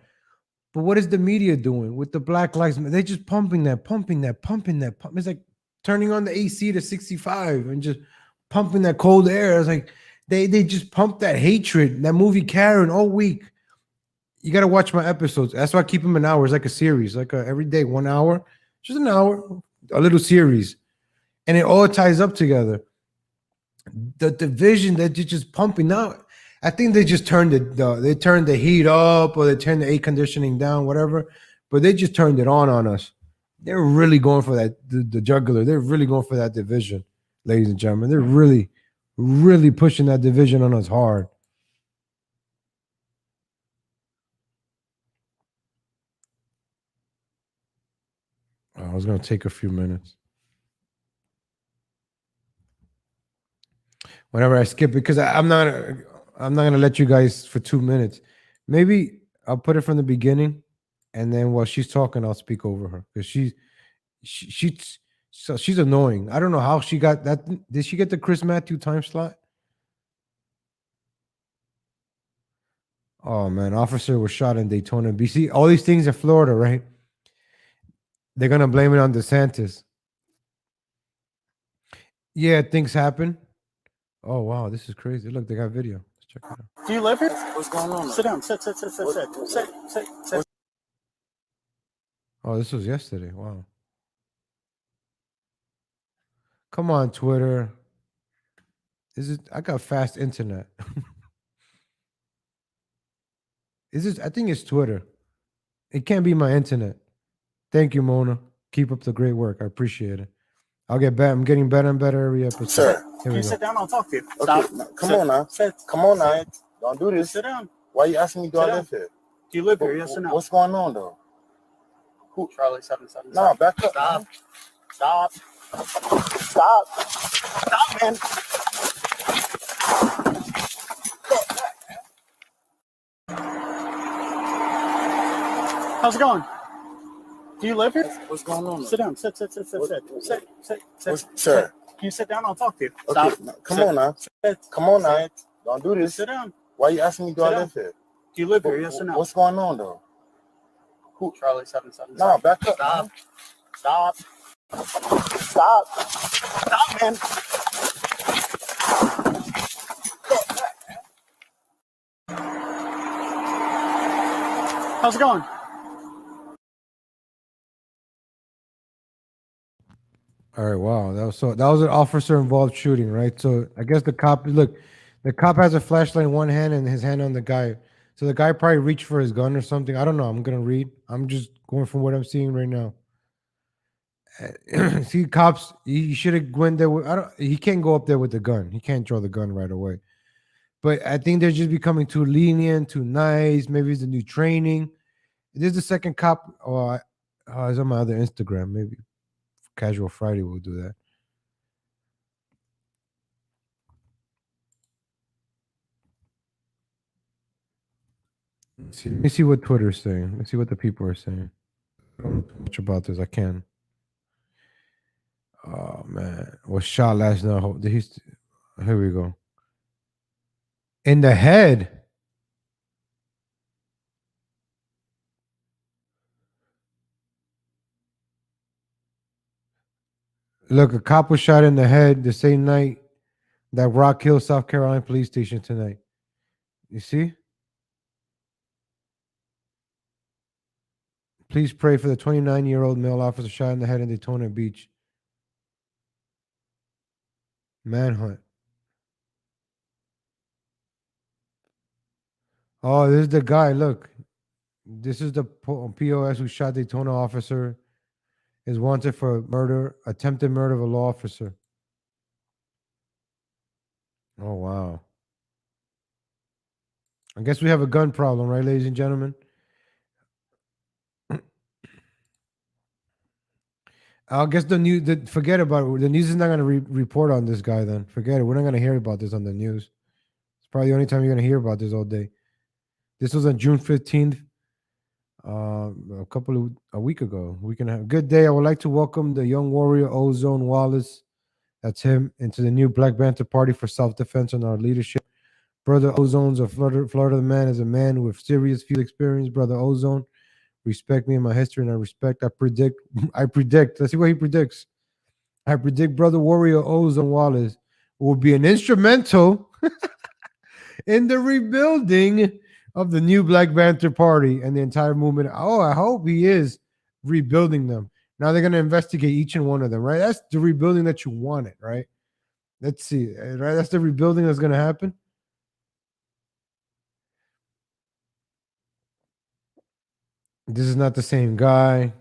A: But what is the media doing with the Black Lives Matter? They're just pumping that. It's like turning on the AC to 65 and just pumping that cold air. It's like they just pump that hatred. That movie Karen all week. You got to watch my episodes. That's why I keep them an hour. It's like a series, like every day, 1 hour, just an hour, a little series. And it all ties up together. The division that you're just pumping out. I think they just turned they turned the heat up, or they turned the air conditioning down, whatever. But they just turned it on us. They're really going for that, the jugular. They're really going for that division, ladies and gentlemen. They're really, really pushing that division on us hard. I was going to take a few minutes. Whenever I skip it, because I'm not going to let you guys for 2 minutes. Maybe I'll put it from the beginning, and then while she's talking, I'll speak over her, because she's annoying. I don't know how she got that. Did she get the Chris Matthew time slot? Oh man, officer was shot in Daytona, BC. All these things in Florida, right? They're gonna blame it on DeSantis. Yeah, things happen. Oh wow, this is crazy. Look, they got video. Let's check it out.
I: Do you live here? What's going on? Sit down. Sit.
A: Oh, this was yesterday. Wow. Come on, Twitter. I got fast internet. I think it's Twitter. It can't be my internet. Thank you, Mona. Keep up the great work. I appreciate it. I'll get better. I'm getting better and better every episode.
I: Sir, can you sit down? I'll talk to you. Stop.
J: Okay, come on now. Come on now. Don't do this.
I: Sit down.
J: Why are you asking me, do I live here?
I: Do you live here? Yes or no?
J: What's going on, though?
I: Who? Charlie 77.
J: No, back up.
I: Stop, man. How's it going? Do you live here?
J: What's going on?
I: Sit down. Sit.
J: Sir.
I: Can you sit down? I'll talk to you.
J: Okay,
I: Stop.
J: come on now. Come on now. Don't do this.
I: Sit down.
J: Why are you asking me, do I
I: Sit
J: live here?
I: Do you live here? Yes or no?
J: What's going on, though?
I: Who? Charlie 77.
J: No, back up.
I: Stop, man. How's it going?
A: All right, wow. That was an officer involved shooting, right? So I guess the cop has a flashlight in one hand and his hand on the guy. So the guy probably reached for his gun or something. I don't know. I'm gonna read. I'm just going from what I'm seeing right now. See, cops, he should have went there. He can't go up there with the gun. He can't draw the gun right away. But I think they're just becoming too lenient, too nice. Maybe it's a new training. There's the second cop. Oh, it's on my other Instagram. Maybe Casual Friday will do that. Let me see what Twitter's saying. Let me see what the people are saying. I don't know much about this. I can. Oh man, was shot last night. Here we go. In the head. Look, a cop was shot in the head the same night that Rock Hill, South Carolina police station tonight. You see? Please pray for the 29-year-old male officer shot in the head in Daytona Beach. Manhunt. Oh, this is the guy. Look, this is the POS who shot Daytona officer. Is wanted for murder, attempted murder of a law officer. Oh, wow. I guess we have a gun problem, right, ladies and gentlemen? I guess the news, forget about it. The news is not going to report on this guy then. Forget it. We're not going to hear about this on the news. It's probably the only time you're going to hear about this all day. This was on June 15th, a week ago. We can have a good day. I would like to welcome the young warrior Ozone Wallace. That's him, into the new Black Panther Party for self-defense and our leadership. Brother Ozone's a Florida man, is a man with serious field experience. Brother Ozone, respect me and my history, and I predict, let's see what he predicts. I predict Brother Warrior Ozone Wallace will be an instrumental in the rebuilding of the new Black Panther Party and the entire movement. Oh, I hope he is rebuilding them. Now they're going to investigate each and one of them, right? That's the rebuilding that you wanted, right? Let's see, right? That's the rebuilding that's going to happen. This is not the same guy.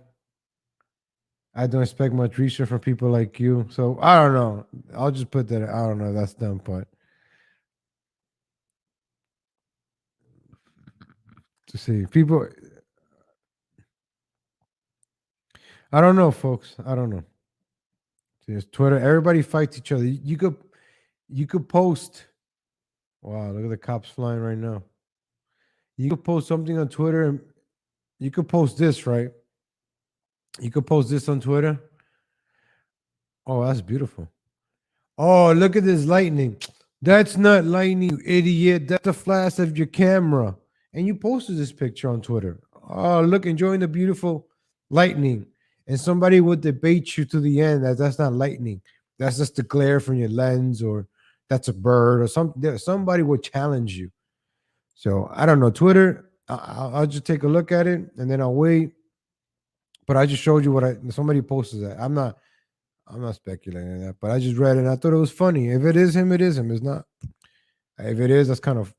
A: I don't expect much research from people like you. So I don't know. I'll just put that. I don't know. That's dumb, but to see people. I don't know, folks. I don't know. There's Twitter. Everybody fights each other. You could post. Wow, look at the cops flying right now. You could post something on Twitter, and you could post this, right? You could post this on Twitter. Oh, that's beautiful. Oh, look at this lightning. That's not lightning, you idiot. That's the flash of your camera. And you posted this picture on Twitter. Oh, look, enjoying the beautiful lightning. And somebody would debate you to the end that that's not lightning. That's just the glare from your lens, or that's a bird, or something. Somebody would challenge you. So I don't know. Twitter, I'll just take a look at it and then I'll wait. But I just showed you what somebody posted that. I'm not speculating on that, but I just read it and I thought it was funny. If it is him, it is him. It's not. If it is, that's kind of.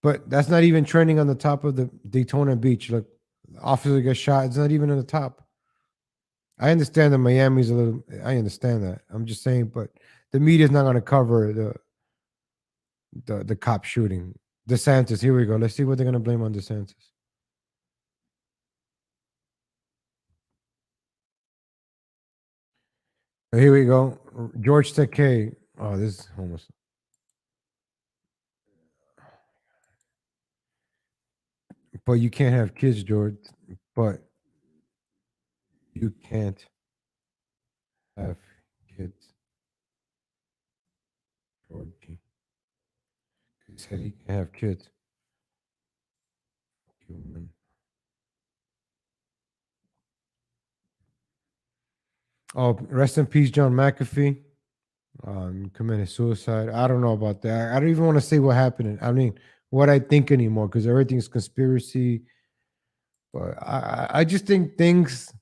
A: But that's not even trending on the top of the Daytona Beach. Look, the officer gets shot. It's not even on the top. I understand that Miami's a little. I understand that. I'm just saying, but the media's not going to cover the cop shooting. DeSantis. Here we go. Let's see what they're going to blame on DeSantis. Here we go. George Takei. Oh, this is almost. But you can't have kids, George. But you can't have kids. Georgie. He said he can have kids. Human. Oh, rest in peace, John McAfee. Committed suicide. I don't know about that. I don't even want to say what happened. I mean, what I think anymore, because everything's conspiracy. But I just think things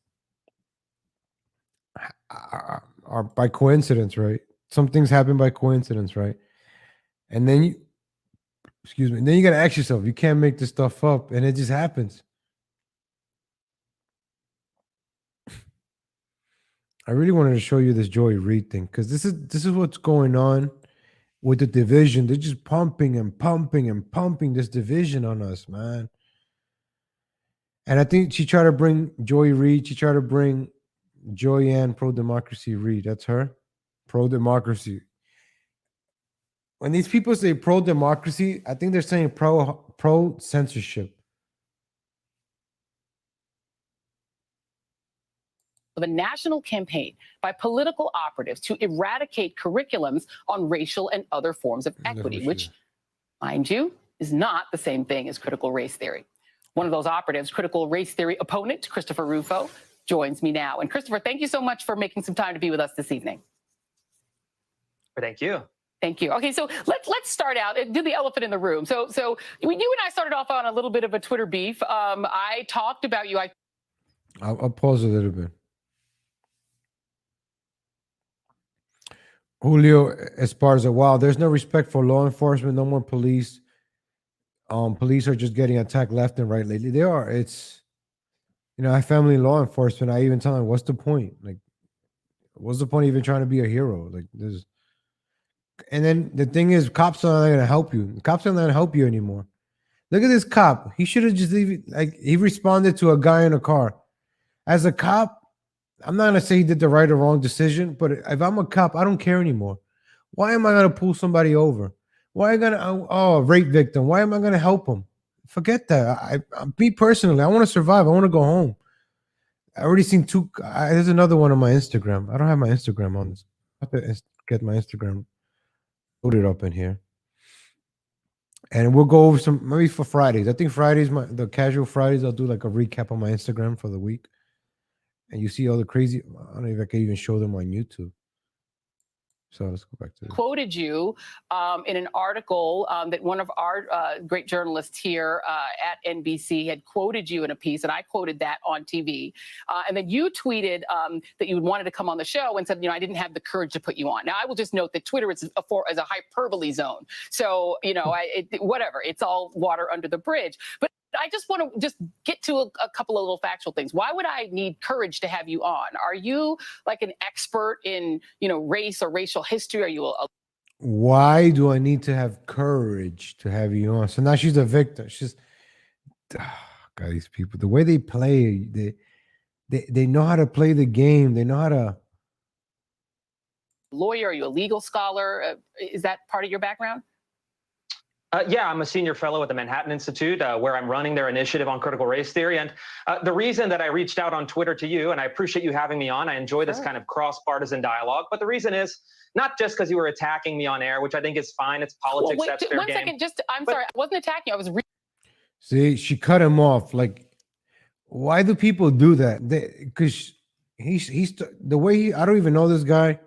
A: are by coincidence, right? Some things happen by coincidence, right? And then you got to ask yourself, you can't make this stuff up, and it just happens. I really wanted to show you this Joy Reid thing, because this is what's going on with the division. They're just pumping and pumping and pumping this division on us, man. And I think she tried to bring Joy Reid. She tried to bring Joyanne Pro-Democracy Reid. That's her. Pro-democracy. When these people say pro-democracy, I think they're saying pro-censorship.
H: Of a national campaign by political operatives to eradicate curriculums on racial and other forms of equity, which, mind you, is not the same thing as critical race theory. One of those operatives, critical race theory opponent, Christopher Rufo, joins me now. And Christopher, thank you so much for making some time to be with us this evening.
K: Thank you.
H: Thank you. Okay, so let's start out and do the elephant in the room. So you and I started off on a little bit of a Twitter beef. I talked about you.
A: I'll pause a little bit. Julio Esparza, wow, there's no respect for law enforcement, no more police. Police are just getting attacked left and right lately. They are. It's, I have family in law enforcement. I even tell them, what's the point? Like, what's the point of even trying to be a hero? Like, there's, and then the thing is, cops are not going to help you. Cops are not going to help you anymore. Look at this cop. He should have just he responded to a guy in a car. As a cop, I'm not going to say he did the right or wrong decision, but if I'm a cop, I don't care anymore. Why am I going to pull somebody over? Why am I going to, rape victim? Why am I going to help him? Forget that. Me personally, I want to survive. I want to go home. I already seen two. There's another one on my Instagram. I don't have my Instagram on this. I have to get my Instagram loaded up in here. And we'll go over some, maybe for Fridays. I think Fridays, the casual Fridays, I'll do like a recap on my Instagram for the week. And you see all the crazy, I don't know if I can even show them on YouTube. So let's go back to this.
H: Quoted you in an article that one of our great journalists here at NBC had quoted you in a piece, and I quoted that on TV. And then you tweeted that you wanted to come on the show and said, I didn't have the courage to put you on. Now, I will just note that Twitter is a hyperbole zone. So, whatever, it's all water under the bridge. But I just want to get to a couple of little factual things. Why would I need courage to have you on? Are you like an expert in, race or racial history? Are you
A: Why do I need to have courage to have you on? So now she's a victim. She's, God, these people, the way they play, they know how to play the game. They know how to.
H: Lawyer? Are you a legal scholar? Is that part of your background?
K: Yeah, I'm a senior fellow at the Manhattan Institute, where I'm running their initiative on critical race theory. And the reason that I reached out on Twitter to you, and I appreciate you having me on, I enjoy this kind of cross-partisan dialogue, but the reason is not just because you were attacking me on air, which I think is fine. It's politics.
H: Well,
K: that's fair
H: one
K: game.
H: second, I'm sorry, I wasn't attacking you. I was.
A: See, she cut him off. Like, why do people do that? Because he's the way I don't even know this guy.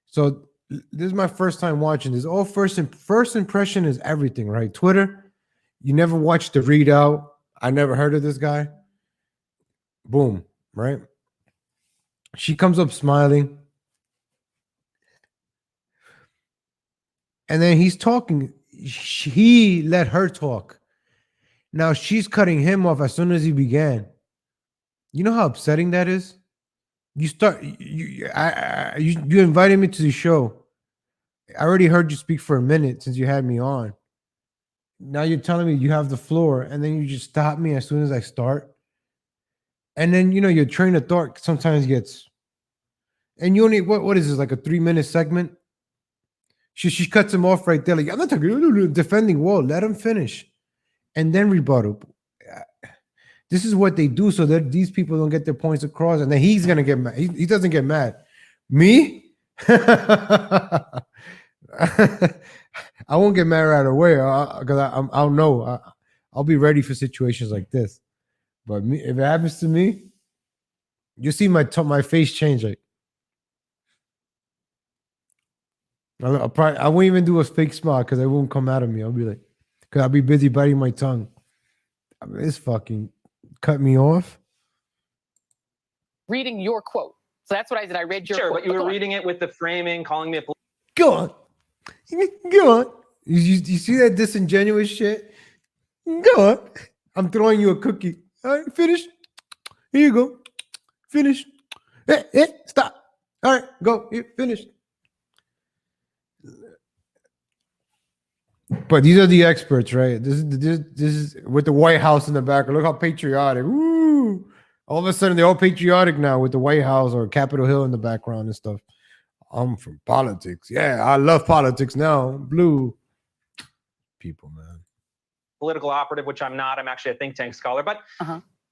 A: So this is my first time watching this. All first impression is everything, right? Twitter, you never watched the readout. I never heard of this guy. Boom, right? She comes up smiling. And then he's talking. He let her talk. Now she's cutting him off as soon as he began. You know how upsetting that is? You invited me to the show. I already heard you speak for a minute since you had me on. Now you're telling me you have the floor, and then you just stop me as soon as I start. And then, your train of thought sometimes gets, and you only, what is this, like a 3-minute segment? She cuts him off right there. Like, I'm not talking, defending wall. Let him finish. And then rebuttal. This is what they do so that these people don't get their points across, and then he's gonna get mad. He doesn't get mad. Me? I won't get mad right away because I'll know. I'll be ready for situations like this. But me, if it happens to me, you see my face change. Like, I won't even do a fake smile because it won't come out of me. I'll be like, because I'll be busy biting my tongue. I mean, it's fucking cut me off.
H: Reading your quote. So that's what I did. I read your quote.
K: But you were reading it with the framing, calling me a...
A: Go on. Go on. You see that disingenuous shit? Go on. I'm throwing you a cookie. All right, finish. Here you go. Finish. Hey, stop. All right, go. Here, finish. But these are the experts, right? This is with the White House in the back. Look how patriotic. Woo! All of a sudden, they're all patriotic now with the White House or Capitol Hill in the background and stuff. I'm from politics. Yeah, I love politics now. Blue people, man.
K: Political operative, which I'm not. I'm actually a think tank scholar. But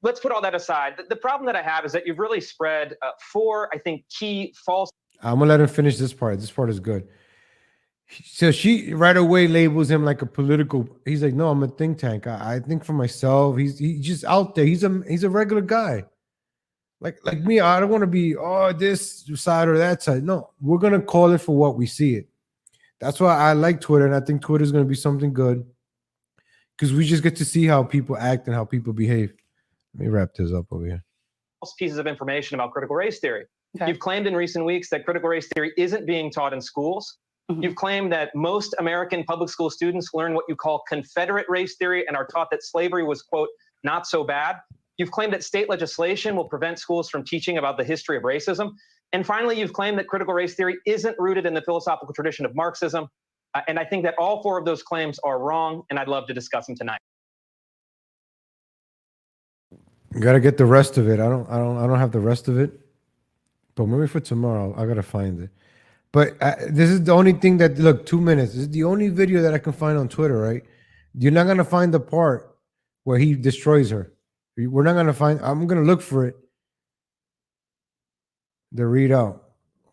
K: let's put all that aside. The problem that I have is that you've really spread 4, I think, key false...
A: I'm going to let him finish this part. This part is good. So she right away labels him like a political. He's like, no, I'm a think tank. I think for myself. He's just out there. He's a regular guy. Like me, I don't want to be this side or that side. No, we're gonna call it for what we see it. That's why I like Twitter, and I think Twitter is going to be something good because we just get to see how people act and how people behave. Let me wrap this up over here.
K: Pieces of information about critical race theory.
H: Okay.
K: You've claimed in recent weeks that critical race theory isn't being taught in schools. You've claimed that most American public school students learn what you call Confederate race theory and are taught that slavery was, quote, not so bad. You've claimed that state legislation will prevent schools from teaching about the history of racism. And finally, you've claimed that critical race theory isn't rooted in the philosophical tradition of Marxism. And I think that all four of those claims are wrong, and I'd love to discuss them tonight.
A: You gotta get the rest of it. I don't have the rest of it, but maybe for tomorrow I gotta find it. But this is the only thing that, look, 2 minutes. This is the only video that I can find on Twitter, right? You're not gonna find the part where he destroys her. We're not gonna find. I'm gonna look for it. The readout.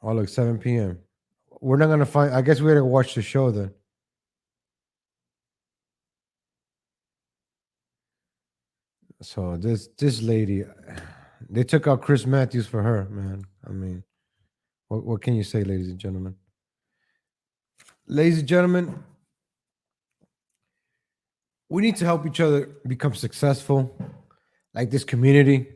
A: Oh, look, 7 p.m. We're not gonna find. I guess we gotta watch the show then. So this lady, they took out Chris Matthews for her, man. I mean, what can you say, ladies and gentlemen? Ladies and gentlemen, we need to help each other become successful, like this community.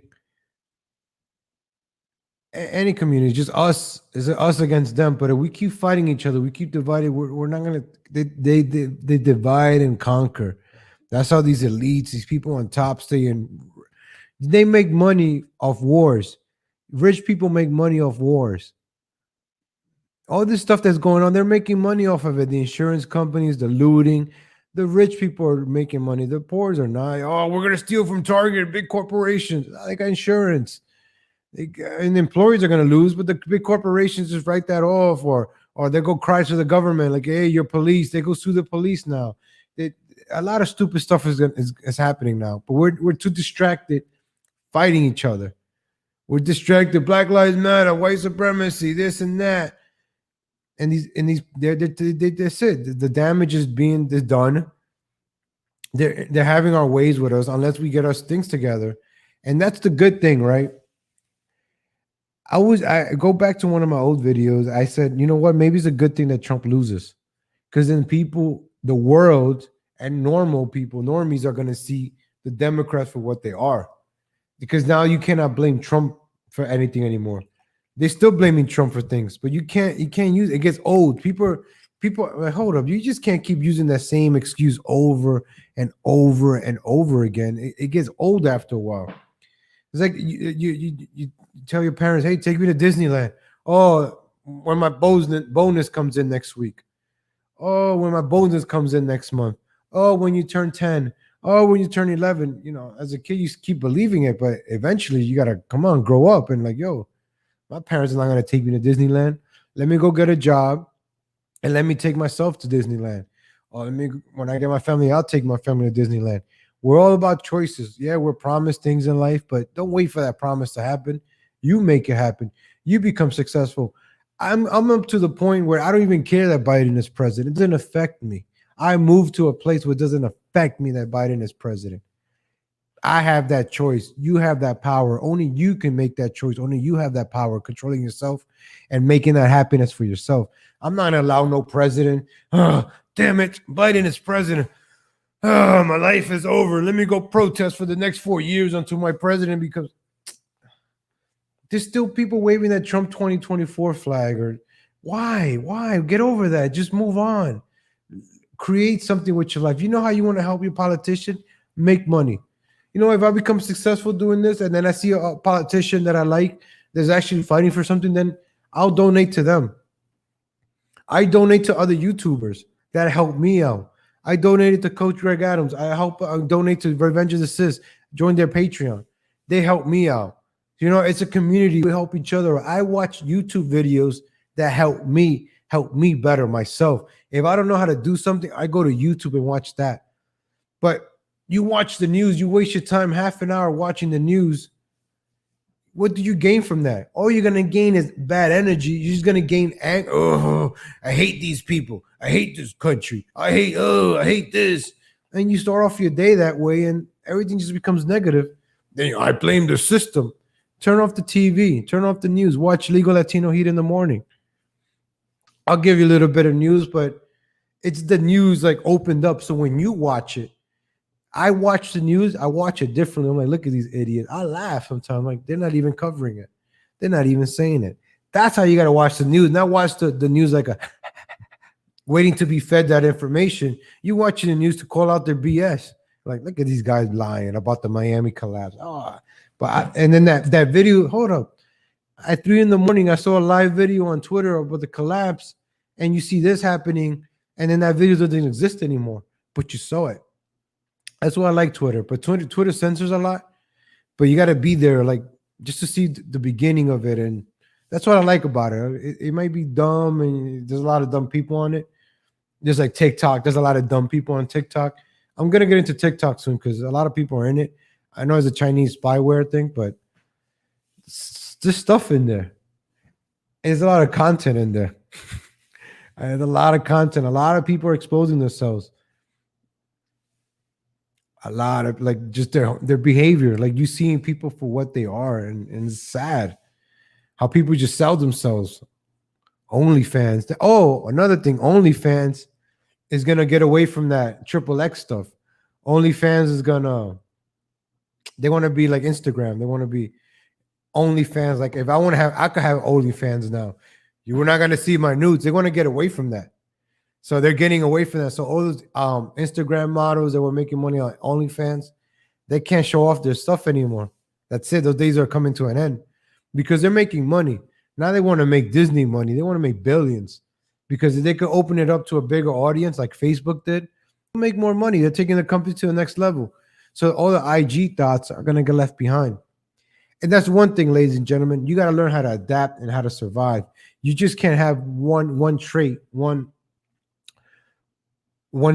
A: Any community, just us, is it us against them? But if we keep fighting each other, we keep divided, we're not gonna. They divide and conquer. That's how these elites, these people on top stay in. They make money off wars. Rich people make money off wars. All this stuff that's going on, they're making money off of it. The insurance companies, the looting. The rich people are making money. The poor are not. Oh, we're gonna steal from Target, big corporations. They got insurance. And the employees are gonna lose, but the big corporations just write that off, or they go cry to the government, like, hey, your police. They go sue the police now. A lot of stupid stuff is happening now, but we're too distracted fighting each other. We're distracted. Black Lives Matter, white supremacy, this and that, and that's it. The damage is being done. They're having our ways with us unless we get our things together, and that's the good thing, right? I go back to one of my old videos. I said, you know what? Maybe it's a good thing that Trump loses, because then people, the world, and normal people, normies, are going to see the Democrats for what they are. Because now you cannot blame Trump for anything anymore. They're still blaming Trump for things, but you can't use it. It gets old. People like, hold up. You just can't keep using that same excuse over and over and over again. It gets old after a while. It's like you tell your parents, hey, take me to Disneyland. Oh, when my bonus comes in next week. Oh, when my bonus comes in next month. Oh, when you turn 10. Oh, when you turn 11. You know, as a kid, you keep believing it, but eventually you got to, come on, grow up. And like, yo, my parents are not going to take me to Disneyland. Let me go get a job and let me take myself to Disneyland. Or when I get my family, I'll take my family to Disneyland. We're all about choices. Yeah, we're promised things in life, but don't wait for that promise to happen. You make it happen. You become successful. I'm up to the point where I don't even care that Biden is president. It doesn't affect me. I moved to a place where it doesn't affect me that Biden is president. I have that choice. You have that power. Only you can make that choice. Only you have that power, controlling yourself and making that happiness for yourself. I'm not going to allow no president. Oh, damn it. Biden is president. Oh, my life is over. Let me go protest for the next 4 years until my president becomes. There's still people waving that Trump 2024 flag. Or why? Get over that. Just move on. Create something with your life. You know how you want to help your politician? Make money. You know, if I become successful doing this and then I see a politician that I like that's actually fighting for something, then I'll donate to them. I donate to other YouTubers that help me out. I donated to Coach Greg Adams. I donate to Revenge of the Sis. Join their Patreon. They help me out. You know, it's a community. We help each other. I watch YouTube videos that help me better myself. If I don't know how to do something, I go to YouTube and watch that. But you watch the news, you waste your time half an hour watching the news. What do you gain from that? All you're going to gain is bad energy. You're just going to gain anger. Oh, I hate these people. I hate this country. I hate this. And you start off your day that way and everything just becomes negative. Then I blame the system. Turn off the TV. Turn off the news. Watch Legal Latino Heat in the morning. I'll give you a little bit of news, but it's the news like opened up. So when you watch it, I watch the news, I watch it differently. I'm like, look at these idiots. I laugh sometimes. Like, they're not even covering it. They're not even saying it. That's how you got to watch the news. Not watch the news like a waiting to be fed that information. You watching the news to call out their BS. Like, look at these guys lying about the Miami collapse. Oh, and then that video, hold up. At 3 a.m, I saw a live video on Twitter about the collapse, and you see this happening, and then that video doesn't exist anymore, but you saw it. That's why I like Twitter. But Twitter censors a lot, but you got to be there, like, just to see the beginning of it. And that's what I like about it. It might be dumb, and there's a lot of dumb people on it. There's like TikTok. There's a lot of dumb people on TikTok. I'm going to get into TikTok soon because a lot of people are in it. I know it's a Chinese spyware thing, but there's stuff in there. There's a lot of content in there. There's a lot of content. A lot of people are exposing themselves. A lot of like just their behavior, like you seeing people for what they are, and it's sad how people just sell themselves. OnlyFans. Oh, another thing, OnlyFans is gonna get away from that XXX stuff. OnlyFans is they want to be like Instagram. They want to be OnlyFans. Like if I want to have, I could have OnlyFans now. You were not gonna see my nudes. They want to get away from that. So they're getting away from that. So all those Instagram models that were making money on OnlyFans, they can't show off their stuff anymore. That's it. Those days are coming to an end because they're making money. Now they want to make Disney money. They want to make billions because if they could open it up to a bigger audience like Facebook did, they'll make more money. They're taking the company to the next level. So all the IG thoughts are going to get left behind. And that's one thing, ladies and gentlemen. You got to learn how to adapt and how to survive. You just can't have one trait, one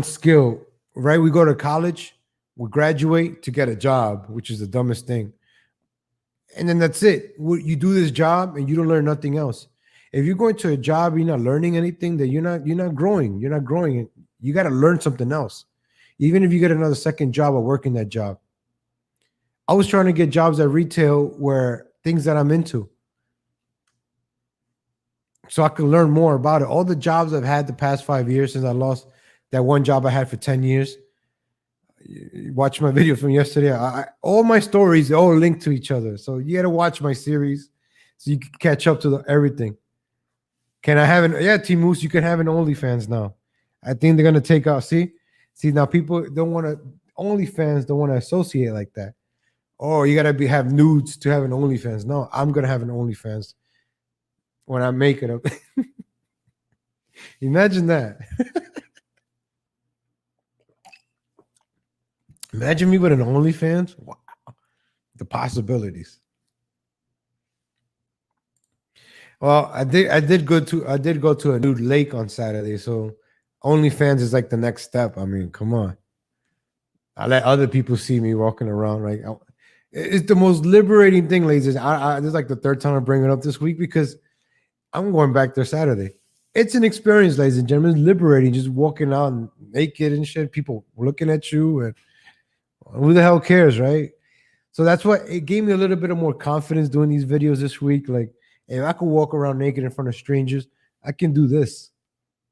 A: skill, right? We go to college, we graduate to get a job, which is the dumbest thing. And then that's it. You do this job and you don't learn nothing else. If you're going to a job, you're not learning anything, then you're not growing. You're not growing. You got to learn something else. Even if you get another second job or working that job. I was trying to get jobs at retail where things that I'm into, so I can learn more about it. All the jobs I've had the past 5 years since I lost that one job I had for 10 years. Watch my video from yesterday. All my stories, they all linked to each other. So you got to watch my series so you can catch up to everything. Can I have Team Moose, you can have an OnlyFans now. I think they're going to take out. See now people don't want to, OnlyFans don't want to associate like that. Oh, you got to have nudes to have an OnlyFans. No, I'm going to have an OnlyFans when I make it up. Imagine that. Imagine me with an OnlyFans. Wow. The possibilities. Well, I did go to a nude lake on Saturday, so OnlyFans is like the next step. I mean, come on. I let other people see me walking around. Like, it's the most liberating thing, ladies. This is like the third time I bring it up this week because I'm going back there Saturday. It's an experience, ladies and gentlemen. It's liberating, just walking out naked and shit. People looking at you, and who the hell cares, right? So that's what it gave me a little bit of more confidence doing these videos this week. Like, if I could walk around naked in front of strangers, I can do this.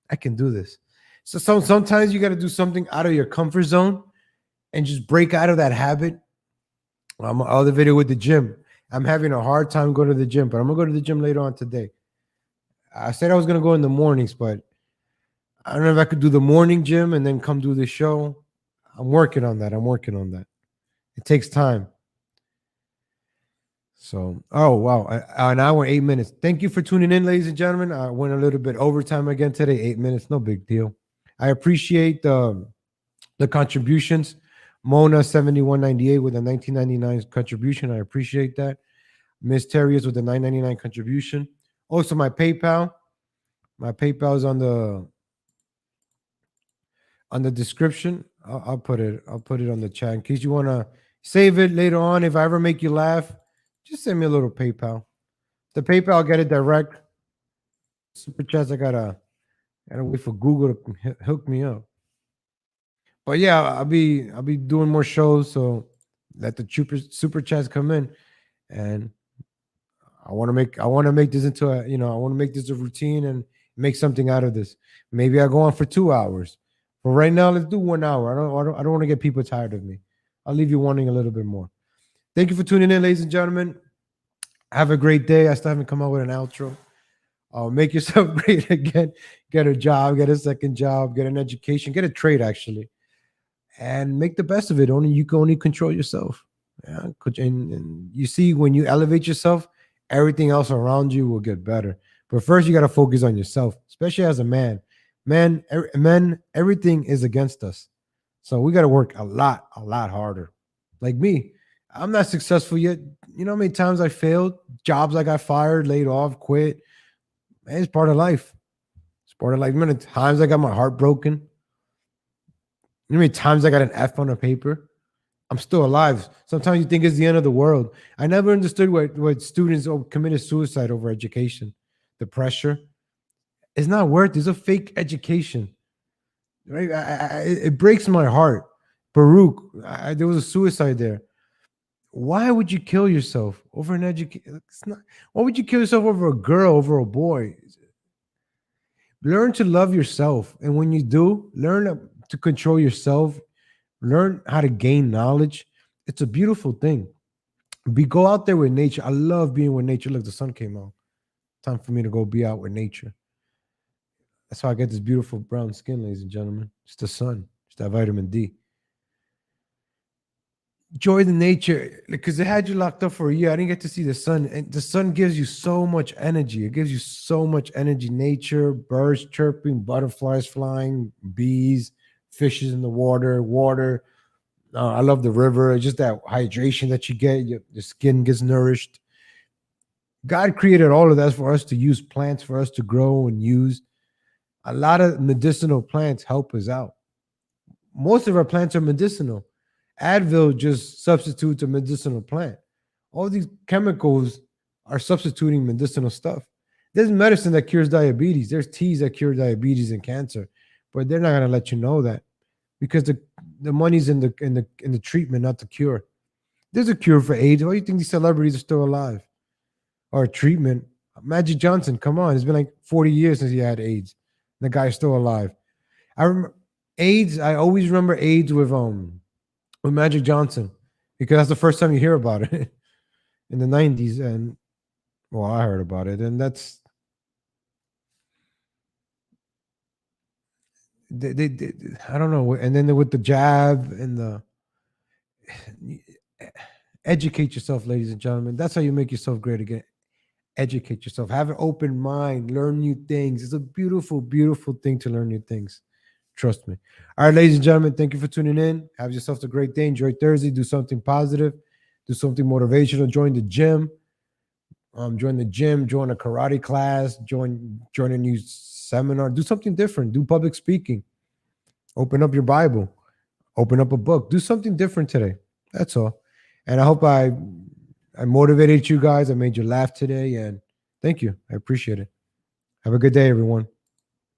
A: I can do this. So sometimes you got to do something out of your comfort zone and just break out of that habit. Other video with the gym. I'm having a hard time going to the gym, but I'm going to go to the gym later on today. I said I was going to go in the mornings, but I don't know if I could do the morning gym and then come do the show. I'm working on that. It takes time. So, oh, wow. An hour, 8 minutes. Thank you for tuning in, ladies and gentlemen. I went a little bit overtime again today, 8 minutes. No big deal. I appreciate the contributions. Mona 7198 with a 1999 contribution. I appreciate that. Miss Terriers with a 999 contribution. Also, my PayPal. My PayPal is on the description. I'll put it on the chat in case you want to save it later on. If I ever make you laugh, just send me a little PayPal. The PayPal, I'll get it direct. Super chats, I gotta wait for Google to hook me up. But yeah, I'll be doing more shows, so let the super chats come in, and I want to make this into a I want to make this a routine, and make something out of this. Maybe I go on for 2 hours. But right now, let's do 1 hour. I don't want to get people tired of me. I'll leave you wanting a little bit more. Thank you for tuning in, ladies and gentlemen. Have a great day. I still haven't come out with an outro. Make yourself great again. Get a job, get a second job, get an education, get a trade actually, and make the best of it. You can only control yourself. Yeah, and you see, when you elevate yourself, everything else around you will get better. But first, you got to focus on yourself, especially as a man. Men, everything is against us, so we got to work a lot harder. Like me, I'm not successful yet. You know how many times I failed? Jobs I got fired, laid off, quit. Man, it's part of life. It's part of life. Many times I got my heart broken. You know how many times I got an F on a paper? I'm still alive. Sometimes you think it's the end of the world. I never understood what students committed suicide over education. The pressure. It's not worth it. It's a fake education. Right? It breaks my heart. Baruch, there was a suicide there. Why would you kill yourself over an education? Why would you kill yourself over a girl, over a boy? Learn to love yourself. And when you do, learn to control yourself. Learn how to gain knowledge. It's a beautiful thing. Go out there with nature. I love being with nature. Look, the sun came out. Time for me to go be out with nature. That's how I get this beautiful brown skin, ladies and gentlemen. It's the sun. It's that vitamin D. Enjoy the nature, because it had you locked up for a year. I didn't get to see the sun, and the sun gives you so much energy. It gives you so much energy. Nature, birds chirping, butterflies flying, bees, fishes in the water. I love the river. It's just that hydration that you get. Your skin gets nourished. God created all of that for us to use plants, for us to grow and use. A lot of medicinal plants help us out. Most of our plants are medicinal. Advil just substitutes a medicinal plant. All these chemicals are substituting medicinal stuff. There's medicine that cures diabetes. There's teas that cure diabetes and cancer, but they're not going to let you know that, because the money's in the treatment, not the cure. There's a cure for AIDS. Why do you think these celebrities are still alive? Or a treatment? Magic Johnson, come on. It's been like 40 years since he had AIDS. The guy's still alive. I remember AIDS. I always remember AIDS with Magic Johnson, because that's the first time you hear about it in the 90s. And well, I heard about it, and that's they I don't know. And then with the jab and the educate yourself, ladies and gentlemen. That's how you make yourself great again. Educate yourself. Have an open mind. Learn new things. It's a beautiful, beautiful thing to learn new things. Trust me. All right, ladies and gentlemen, thank you for tuning in. Have yourself a great day. Enjoy Thursday. Do something positive. Do something motivational. Join the gym. Join the gym. Join a karate class. Join a new seminar. Do something different. Do public speaking. Open up your Bible. Open up a book. Do something different today. That's all. And I hope I motivated you guys. I made you laugh today. And thank you. I appreciate it. Have a good day, everyone.